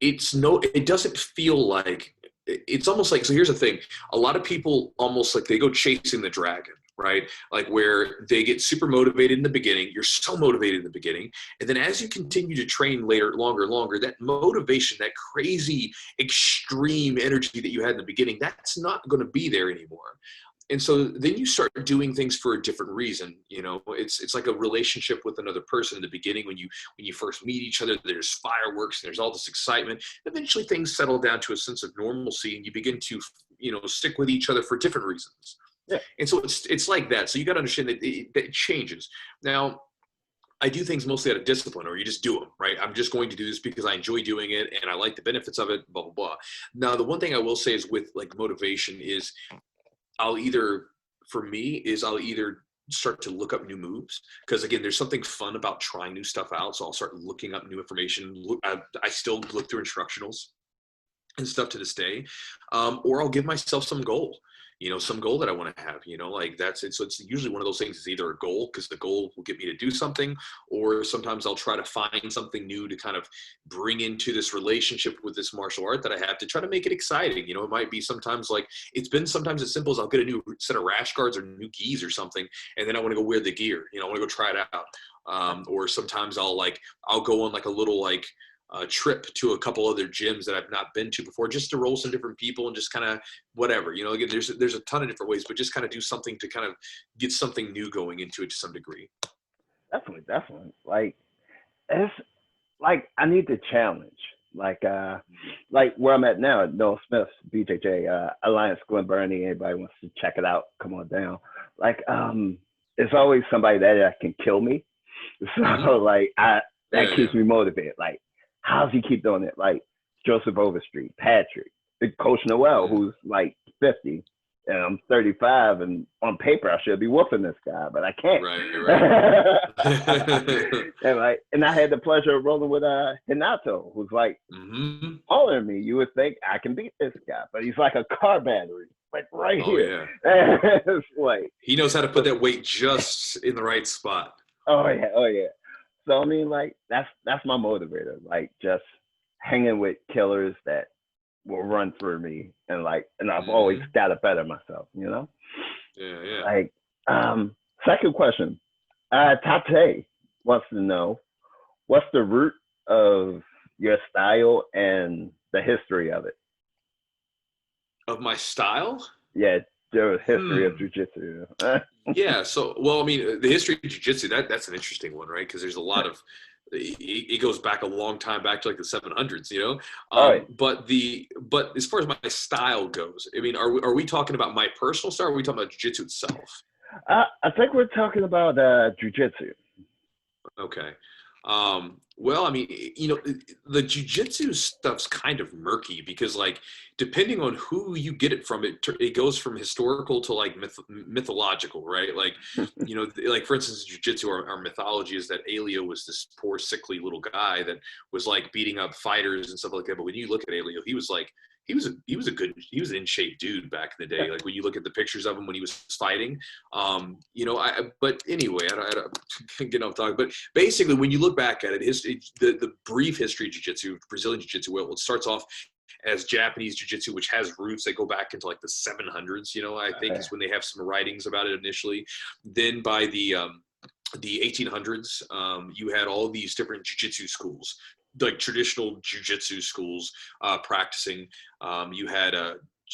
it doesn't feel like, it's almost like, so here's the thing. A lot of people almost like they go chasing the dragon, right? Like where they get super motivated in the beginning. You're so motivated in the beginning. And then as you continue to train longer, that motivation, that crazy extreme energy that you had in the beginning, that's not going to be there anymore. And so then you start doing things for a different reason. You know, it's like a relationship with another person in the beginning. When you first meet each other, there's fireworks, and there's all this excitement. Eventually things settle down to a sense of normalcy, and you begin to, you know, stick with each other for different reasons. Yeah. And so it's like that. So you got to understand that it changes. Now, I do things mostly out of discipline, or you just do them, right? I'm just going to do this because I enjoy doing it and I like the benefits of it, blah, blah, blah. Now, the one thing I will say is with like motivation is I'll either start to look up new moves, because again, there's something fun about trying new stuff out. So I'll start looking up new information. I still look through instructionals and stuff to this day. Or I'll give myself some goal. You know, some goal that I want to have, you know, like that's it. So it's usually one of those things. It's either a goal because the goal will get me to do something, or sometimes I'll try to find something new to kind of bring into this relationship with this martial art that I have to try to make it exciting. You know, it might be sometimes like, it's been sometimes as simple as I'll get a new set of rash guards or new gis or something, and then I want to go wear the gear. You know, I want to go try it out. Or sometimes I'll go on like a little like trip to a couple other gyms that I've not been to before, just to roll some different people and just kind of whatever, you know, again, there's a ton of different ways, but just kind of do something to kind of get something new going into it to some degree. Definitely. Like, it's like, I need to challenge, like where I'm at now at Noel Smith, BJJ, Alliance Glen Burnie. Anybody wants to check it out, come on down. Like, it's always somebody that can kill me. So like, that keeps me motivated. Like, how does he keep doing it? Like Joseph Overstreet, Patrick, Coach Noel, who's like 50, and I'm 35, and on paper I should be whooping this guy, but I can't. Right. and I had the pleasure of rolling with Hinato, who's like taller than me. You would think I can beat this guy, but he's like a car battery, like right here. Yeah. It's like, he knows how to put that weight just in the right spot. Oh yeah. So I mean, like that's my motivator. Like just hanging with killers that will run through me, and I've always got to better myself. You know. Yeah. Like, second question. Tate wants to know what's the root of your style and the history of it. Of my style? Yeah, the history of jujitsu. Yeah. So, well, I mean, the history of jiu-jitsu, that's an interesting one, right? Because there's a lot of, it goes back a long time, back to like the 700s, you know? All right. But as far as my style goes, I mean, are we talking about my personal style, or are we talking about jiu-jitsu itself? I think we're talking about jujitsu. Okay. Well, I mean, you know, the jujitsu stuff's kind of murky because, like, depending on who you get it from, it goes from historical to like mythological, right? Like, you know, like for instance, jujitsu, our mythology is that Elio was this poor, sickly little guy that was like beating up fighters and stuff like that. But when you look at Elio, he was like, he was an in shape dude back in the day. Like when you look at the pictures of him when he was fighting, you know, but anyway, I don't get off talking, but basically when you look back at it, the brief history of jiu-jitsu, Brazilian jiu-jitsu, well, it starts off as Japanese jiu-jitsu, which has roots that go back into like the 700s, you know, I think is when they have some writings about it initially. Then by the 1800s, you had all these different jiu-jitsu schools, like traditional jiu-jitsu schools practicing. You had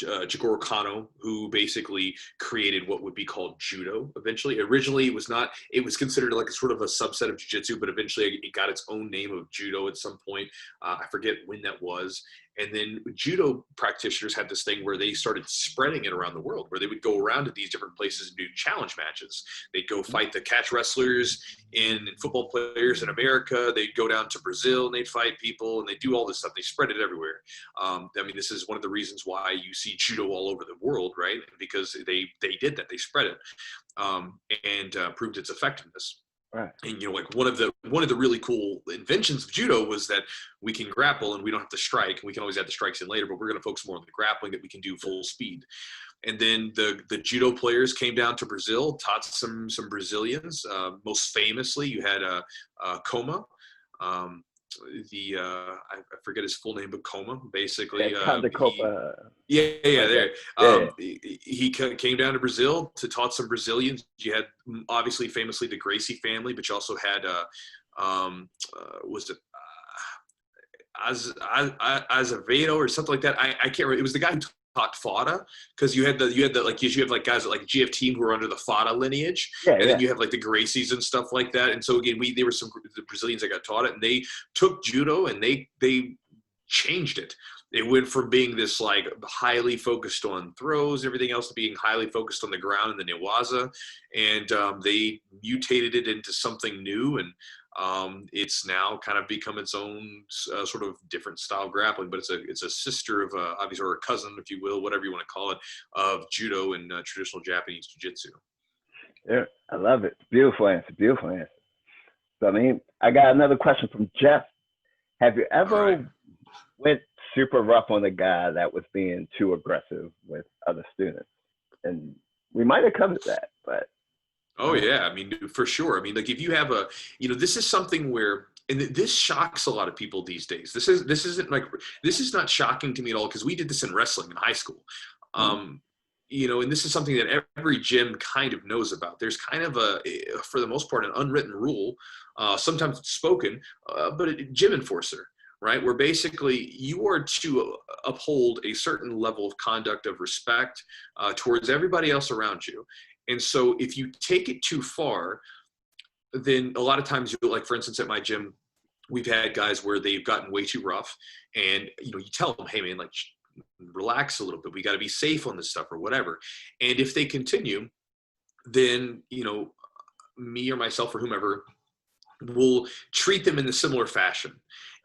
Jigoro Kano, who basically created what would be called judo. Eventually, originally it was considered like a sort of a subset of jiu-jitsu, but eventually it got its own name of judo at some point. I forget when that was. And then judo practitioners had this thing where they started spreading it around the world, where they would go around to these different places and do challenge matches. They'd go fight the catch wrestlers and football players in America. They'd go down to Brazil and they'd fight people, and they do all this stuff. They spread it everywhere. I mean, this is one of the reasons why you see judo all over the world, right? Because they did that. They spread it and proved its effectiveness. Right. And you know, like one of the really cool inventions of judo was that we can grapple and we don't have to strike. We can always add the strikes in later, but we're going to focus more on the grappling, that we can do full speed. And then the judo players came down to Brazil, taught some Brazilians. Most famously, you had Coma. I forget his full name, but Coma, basically. There. He came down to Brazil to taught some Brazilians. You had obviously famously the Gracie family, but you also had was it Azevedo or something like that? I can't remember. It was the guy who taught Fada, because you have like guys like GF team who are under the Fada lineage, then you have like the Gracies and stuff like that. And so again, they were the Brazilians that got taught it, and they took judo and they changed it. It went from being this like highly focused on throws, everything else, to being highly focused on the ground and the newaza, and they mutated it into something new, and it's now kind of become its own sort of different style grappling, but it's a sister of obviously, or a cousin, if you will, whatever you want to call it, of judo and traditional Japanese jiu-jitsu. Yeah, I love it. Beautiful answer. Beautiful answer. So I mean, I got another question from Jeff. Have you ever went super rough on a guy that was being too aggressive with other students? And we might have covered that, but. Oh yeah, I mean, for sure. I mean, like if you have this is something where, and this shocks a lot of people these days. This is not shocking to me at all, because we did this in wrestling in high school. You know, and this is something that every gym kind of knows about. There's kind of for the most part, an unwritten rule, sometimes it's spoken, but a gym enforcer, right? Where basically you are to uphold a certain level of conduct of respect towards everybody else around you. And so if you take it too far, then a lot of times, like for instance, at my gym, we've had guys where they've gotten way too rough, and you tell them, hey man, like relax a little bit. We got to be safe on this stuff or whatever. And if they continue, then me or myself or whomever will treat them in a similar fashion.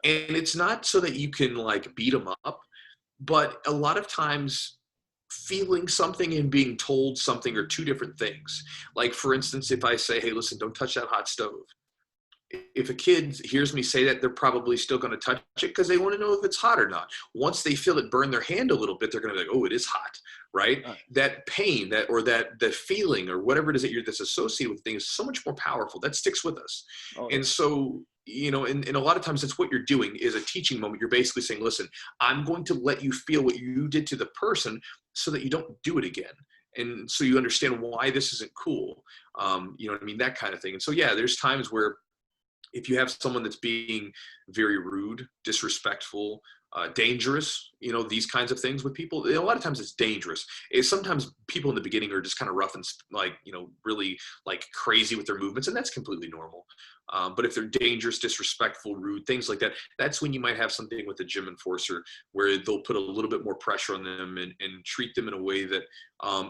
And it's not so that you can like beat them up, but a lot of times feeling something and being told something are two different things. Like for instance, if I say, hey, listen, don't touch that hot stove. If a kid hears me say that, they're probably still going to touch it because they want to know if it's hot or not. Once they feel it burn their hand a little bit, they're going to be like, oh, it is hot, right? That pain, that feeling or whatever it is that's associated with things is so much more powerful. That sticks with us. And so, and a lot of times that's what you're doing is a teaching moment. You're basically saying, listen, I'm going to let you feel what you did to the person so that you don't do it again. And so you understand why this isn't cool. You know what I mean? That kind of thing. And so, yeah, there's times where if you have someone that's being very rude, disrespectful, dangerous, these kinds of things with people, a lot of times it's dangerous. Sometimes people in the beginning are just kind of rough and really like crazy with their movements, and that's completely normal. But if they're dangerous, disrespectful, rude, things like that, that's when you might have something with a gym enforcer where they'll put a little bit more pressure on them and treat them in a way that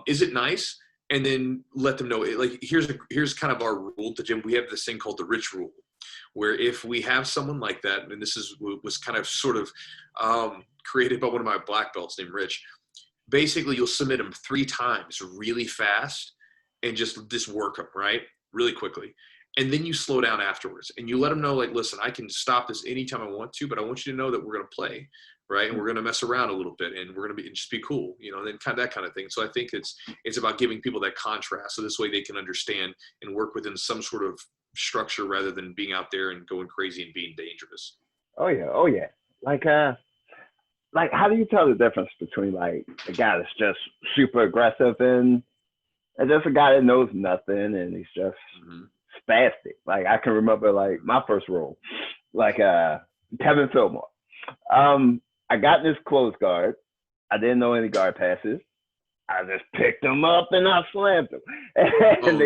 isn't nice. And then let them know, like, here's kind of our rule at the gym. We have this thing called the rich rule, where if we have someone like that, and this was kind of sort of created by one of my black belts named Rich, basically you'll submit them 3 times really fast and just work them, right? Really quickly. And then you slow down afterwards and you let them know, like, listen, I can stop this anytime I want to, but I want you to know that we're going to play, right? And we're going to mess around a little bit and we're going to just be cool, and then kind of that kind of thing. So I think it's about giving people that contrast. So this way they can understand and work within some sort of structure rather than being out there and going crazy and being dangerous. Oh yeah. Like how do you tell the difference between like a guy that's just super aggressive and just a guy that knows nothing and he's just spastic? Like I can remember like my first role, like Kevin Fillmore. I got in this close guard. I didn't know any guard passes. I just picked him up and I slammed him. And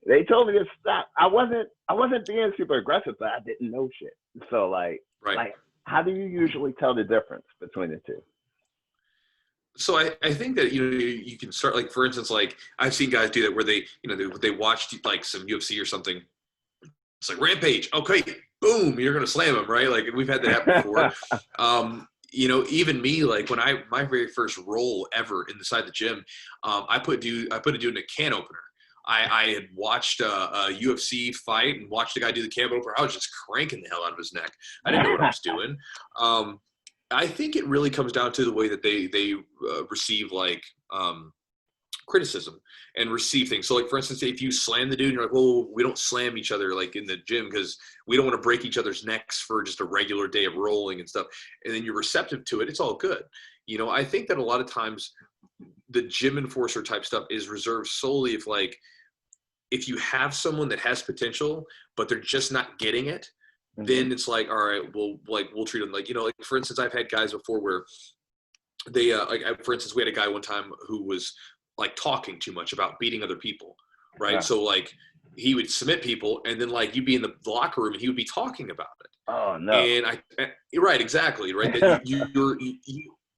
they told me to stop. I wasn't being super aggressive, but I didn't know shit. So like how do you usually tell the difference between the two? So I think that you can start, like, for instance, like I've seen guys do that where they they watched like some UFC or something. It's like Rampage, okay, boom, you're gonna slam him, right? Like we've had that happen before. Even me, like when my very first role ever inside the gym, I put a dude in a can opener. I had watched a UFC fight and watched a guy do the can opener. I was just cranking the hell out of his neck. I didn't know what I was doing. I think it really comes down to the way that they receive like criticism and receive things. So like, for instance, if you slam the dude and you're like, well, we don't slam each other like in the gym because we don't want to break each other's necks for just a regular day of rolling and stuff. And then you're receptive to it. It's all good. I think that a lot of times the gym enforcer type stuff is reserved solely if you have someone that has potential, but they're just not getting it, then it's like, all right, we'll treat them like, for instance, I've had guys before where they, for instance, we had a guy one time who was like talking too much about beating other people. Right. Yeah. So like he would submit people and then like you'd be in the locker room and he would be talking about it. Oh no. And right. Exactly. Right. That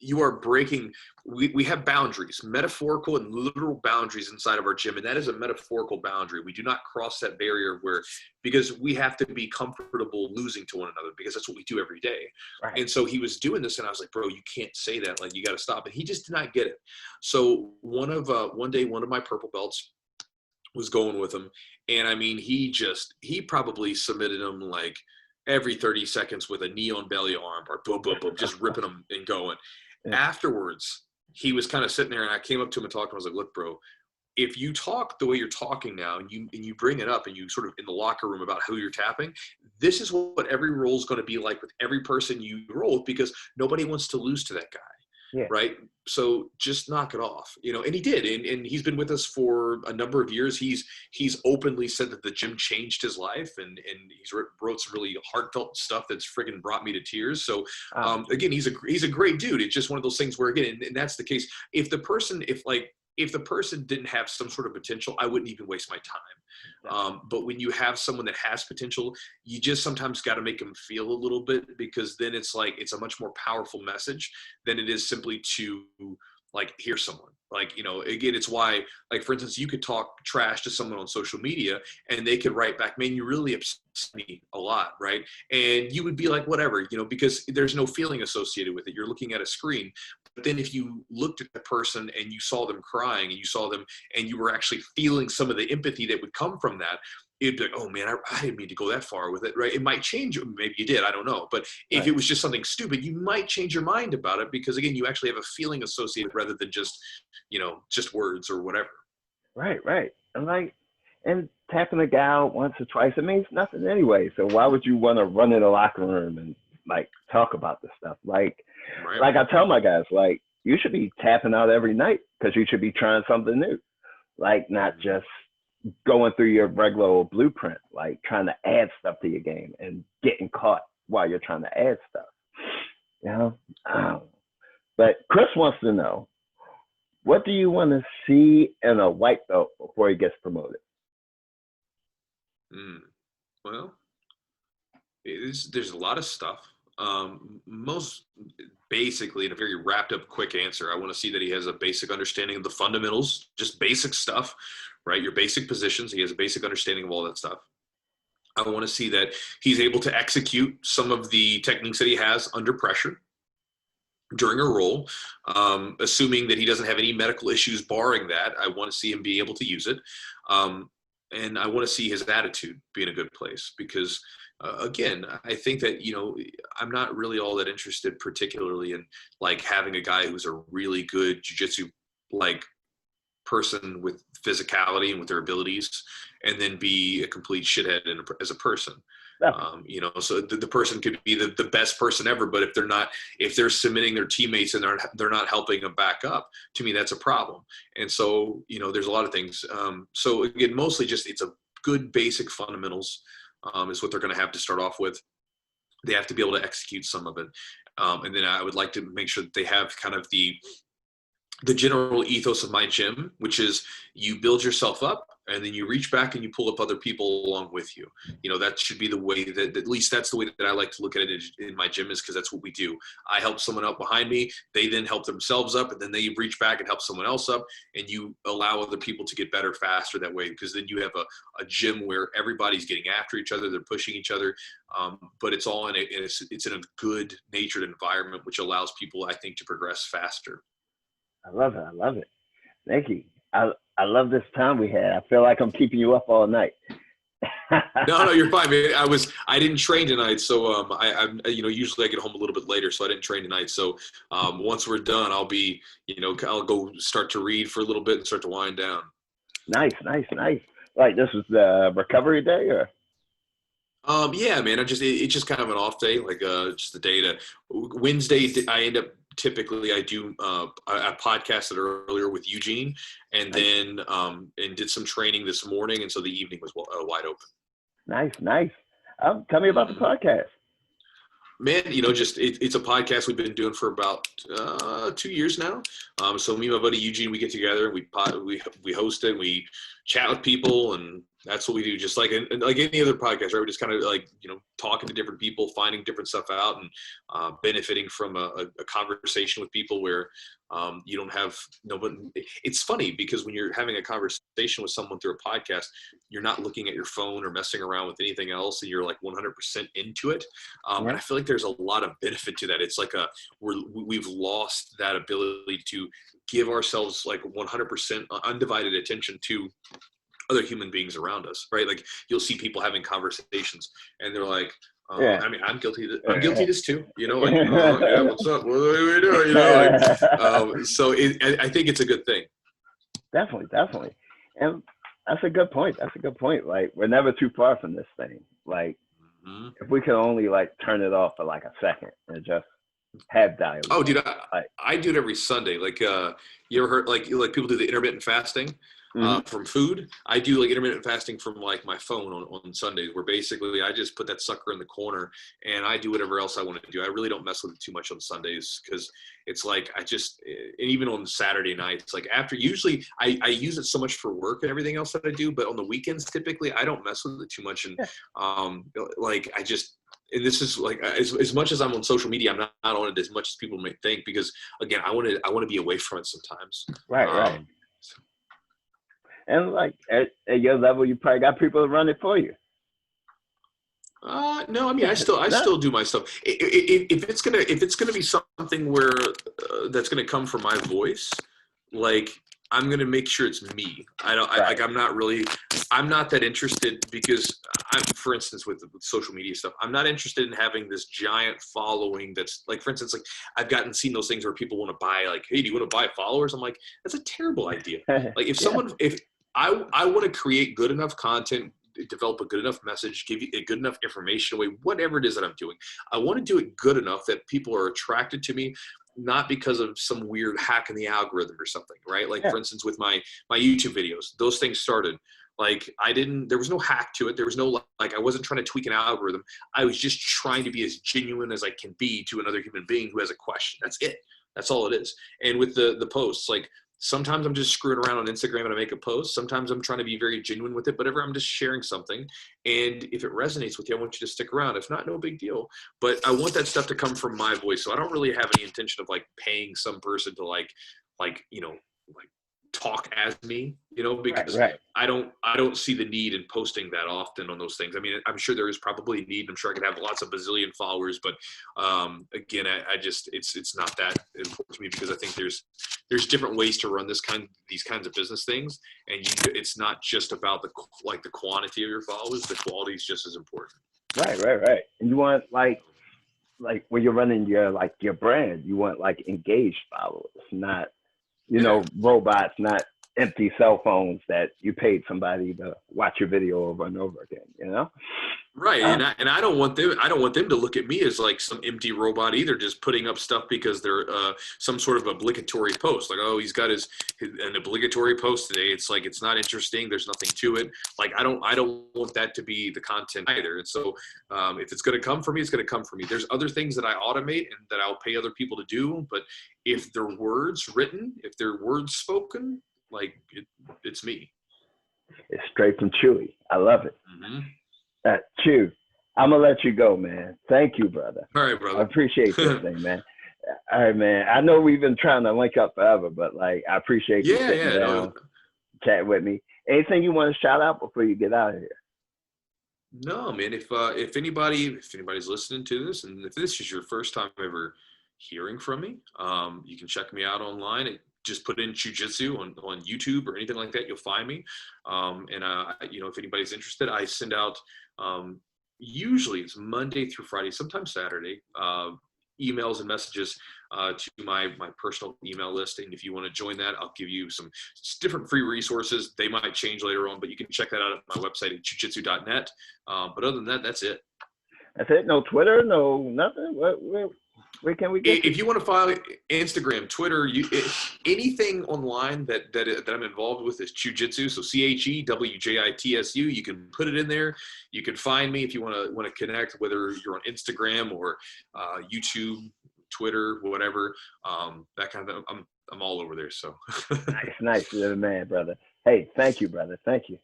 you are breaking, we have boundaries, metaphorical and literal boundaries inside of our gym. And that is a metaphorical boundary. We do not cross that barrier because we have to be comfortable losing to one another because that's what we do every day. Right. And so he was doing this and I was like, bro, you can't say that. Like, you got to stop. And he just did not get it. So one day, one of my purple belts was going with him. And I mean, he probably submitted him like every 30 seconds with a knee on belly arm bar, boom, boom, boom, just ripping him and going. Yeah. Afterwards, he was kind of sitting there and I came up to him and talked to him. I was like, look, bro, if you talk the way you're talking now and you bring it up and you sort of in the locker room about who you're tapping, this is what every role is going to be like with every person you roll with because nobody wants to lose to that guy. Yeah. Right. So just knock it off, and he did. And he's been with us for a number of years. He's openly said that the gym changed his life and he's wrote some really heartfelt stuff that's friggin' brought me to tears. So again, he's a great dude. It's just one of those things where, again, and that's the case. If the person didn't have some sort of potential, I wouldn't even waste my time. But when you have someone that has potential, you just sometimes got to make them feel a little bit because then it's like, it's a much more powerful message than it is simply to like hear someone. Like, again, it's why, like, for instance, you could talk trash to someone on social media and they could write back, man, you really upset me a lot, right? And you would be like, whatever, because there's no feeling associated with it. You're looking at a screen. But then if you looked at the person and you saw them crying and you saw them and you were actually feeling some of the empathy that would come from that, it'd be like, oh man, I didn't mean to go that far with it, right? It might change. Maybe you did, I don't know. But if it was just something stupid, you might change your mind about it because, again, you actually have a feeling associated rather than just, just words or whatever. Right. And tapping a guy out once or twice, it means nothing anyway. So why would you want to run in the locker room and like talk about this stuff? Like I tell my guys, like, you should be tapping out every night because you should be trying something new. Like, not just going through your regular old blueprint, like trying to add stuff to your game and getting caught while you're trying to add stuff. You know? But Chris wants to know, what do you want to see in a white belt before he gets promoted? Well, there's a lot of stuff. Most basically, in a very wrapped up, quick answer, I want to see that he has a basic understanding of the fundamentals, just basic stuff, right? Your basic positions. He has a basic understanding of all that stuff. I want to see that he's able to execute some of the techniques that he has under pressure during a roll, assuming that he doesn't have any medical issues barring that. I want to see him be able to use it. And I want to see his attitude be in a good place because, again, I think that, you know, I'm not really all that interested particularly in like having a guy who's a really good jiu-jitsu like person with physicality and with their abilities and then be a complete shithead as a person. You know, so the person could be the best person ever, but if they're submitting their teammates and they're not helping them back up, to me, that's a problem. And so, you know, there's a lot of things. So again, mostly just, it's a good basic fundamentals is what they're going to have to start off with. They have to be able to execute some of it. And then I would like to make sure that they have kind of the general ethos of my gym, which is you build yourself up and then you reach back and you pull up other people along with you. You know, that should be the way that, at least that's the way that I like to look at it in my gym, is because that's what we do. I help someone up behind me. They then help themselves up, and then they reach back and help someone else up, and you allow other people to get better faster that way, because then you have a gym where everybody's getting after each other. They're pushing each other. But it's all it's in a good natured environment, which allows people, I think, to progress faster. I love it. I love it. Thank you. I love this time we had. I feel like I'm keeping you up all night. No, you're fine, man. I didn't train tonight, so I'm you know, usually I get home a little bit later, so I didn't train tonight. So once we're done, I'll I'll go start to read for a little bit and start to wind down. Nice. Like this was the recovery day, or? Yeah, man. It's just kind of an off day, like just the day to Wednesday. I end up typically I do I podcasted earlier with Eugene, and then and did some training this morning, and so the evening was wide open. Nice. Tell me about the podcast. Man, you know, just it's a podcast we've been doing for about 2 years now. So me and my buddy Eugene, we get together and we host it, and we chat with people, and that's what we do. Just like any other podcast, right? We're just kind of like, you know, talking to different people, finding different stuff out, and benefiting from a conversation with people where you don't have but it's funny because when you're having a conversation with someone through a podcast, you're not looking at your phone or messing around with anything else, and you're like 100% into it. And I feel like there's a lot of benefit to that. It's like we've lost that ability to give ourselves like 100% undivided attention to other human beings around us, right? Like you'll see people having conversations and they're like, I mean, I'm guilty of this too, you know, like, yeah, what's up? What are we doing? You know, like, so I think it's a good thing. Definitely. And that's a good point. Like we're never too far from this thing. Like if we could only like turn it off for like a second and just have dialogue. Oh, dude, I do it every Sunday. Like, you ever heard like people do the intermittent fasting? From food. I do like intermittent fasting from like my phone on Sundays, where basically I just put that sucker in the corner and I do whatever else I want to do. I really don't mess with it too much on Sundays, because it's like and even on Saturday nights, like after, usually I use it so much for work and everything else that I do, but on the weekends typically I don't mess with it too much. And like and this is like as much as I'm on social media, I'm not on it as much as people may think, because again, I want to be away from it sometimes. Right. And like at your level, you probably got people to run it for you. No, I mean, I still do my stuff. If it's gonna be something where that's gonna come from my voice, like I'm gonna make sure it's me. I'm not that interested, because for instance, with social media stuff, I'm not interested in having this giant following. That's like, for instance, like I've seen those things where people want to buy, like, hey, do you want to buy followers? I'm like, that's a terrible idea. Like if I want to create good enough content, develop a good enough message, give you a good enough information away, whatever it is that I'm doing. I want to do it good enough that people are attracted to me, not because of some weird hack in the algorithm or something, right? Like for instance, with my YouTube videos, those things started Like there was no hack to it. There was no, like, I wasn't trying to tweak an algorithm. I was just trying to be as genuine as I can be to another human being who has a question. That's it. That's all it is. And with the posts, like, sometimes I'm just screwing around on Instagram and I make a post. Sometimes I'm trying to be very genuine with it, but I'm just sharing something. And if it resonates with you, I want you to stick around. If not, no big deal. But I want that stuff to come from my voice. So I don't really have any intention of like paying some person to like, talk as me, because Right. I don't see the need in posting that often on those things. I mean, I'm sure there is probably a need. I'm sure I could have lots of bazillion followers, but again, I just, it's not that important to me, because I think there's different ways to run these kinds of business things. And it's not just about the quantity of your followers. The quality is just as important. Right. And you want like when you're running your brand, you want like engaged followers, not robots, not empty cell phones that you paid somebody to watch your video over and over again, Right. And I don't want them to look at me as like some empty robot either, just putting up stuff because they're some sort of obligatory post. Like, oh, he's got an obligatory post today. It's like, it's not interesting. There's nothing to it. Like, I don't want that to be the content either. And so if it's going to come for me, it's going to come for me. There's other things that I automate and that I'll pay other people to do. But if they're words written, if they're words spoken, like it's me. It's straight from Chewy. I love it. Mm-hmm. Chew, I'm gonna let you go, man. Thank you, brother. All right, brother. I appreciate this thing, man. All right, man. I know we've been trying to link up forever, but like, I appreciate you sitting down, chat with me. Anything you want to shout out before you get out of here? No, man. If anybody's listening to this, and if this is your first time ever hearing from me, you can check me out online. Just put in jiujitsu on YouTube or anything like that. You'll find me. If anybody's interested, I send out, usually it's Monday through Friday, sometimes Saturday, emails and messages to my personal email list. And if you want to join that, I'll give you some different free resources. They might change later on, but you can check that out at my website at chewjitsu.net. But other than that, that's it. That's it? No Twitter? No nothing? Where can we get if you want to follow Instagram, Twitter, anything online that I'm involved with is chewjitsu. So CHEWJITSU. You can put it in there. You can find me if you want to connect, whether you're on Instagram or YouTube, Twitter, whatever. That kind of. I'm all over there. So nice, little man, brother. Hey, thank you, brother. Thank you.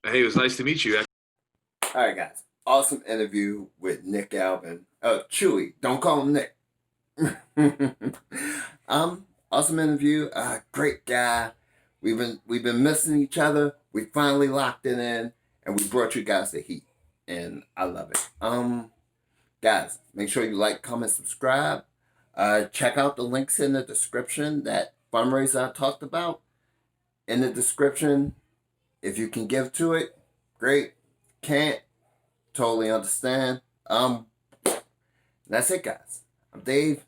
Hey, it was nice to meet you. All right, guys. Awesome interview with Nick Albin. Chewy, don't call him Nick. Awesome interview. Great guy. We've been missing each other. We finally locked it in, and we brought you guys the heat, and I love it. Guys, make sure you like, comment, subscribe. Check out the links in the description. That fundraiser I talked about in the description. If you can give to it, great. Can't. Totally understand. That's it, guys. I'm Dave.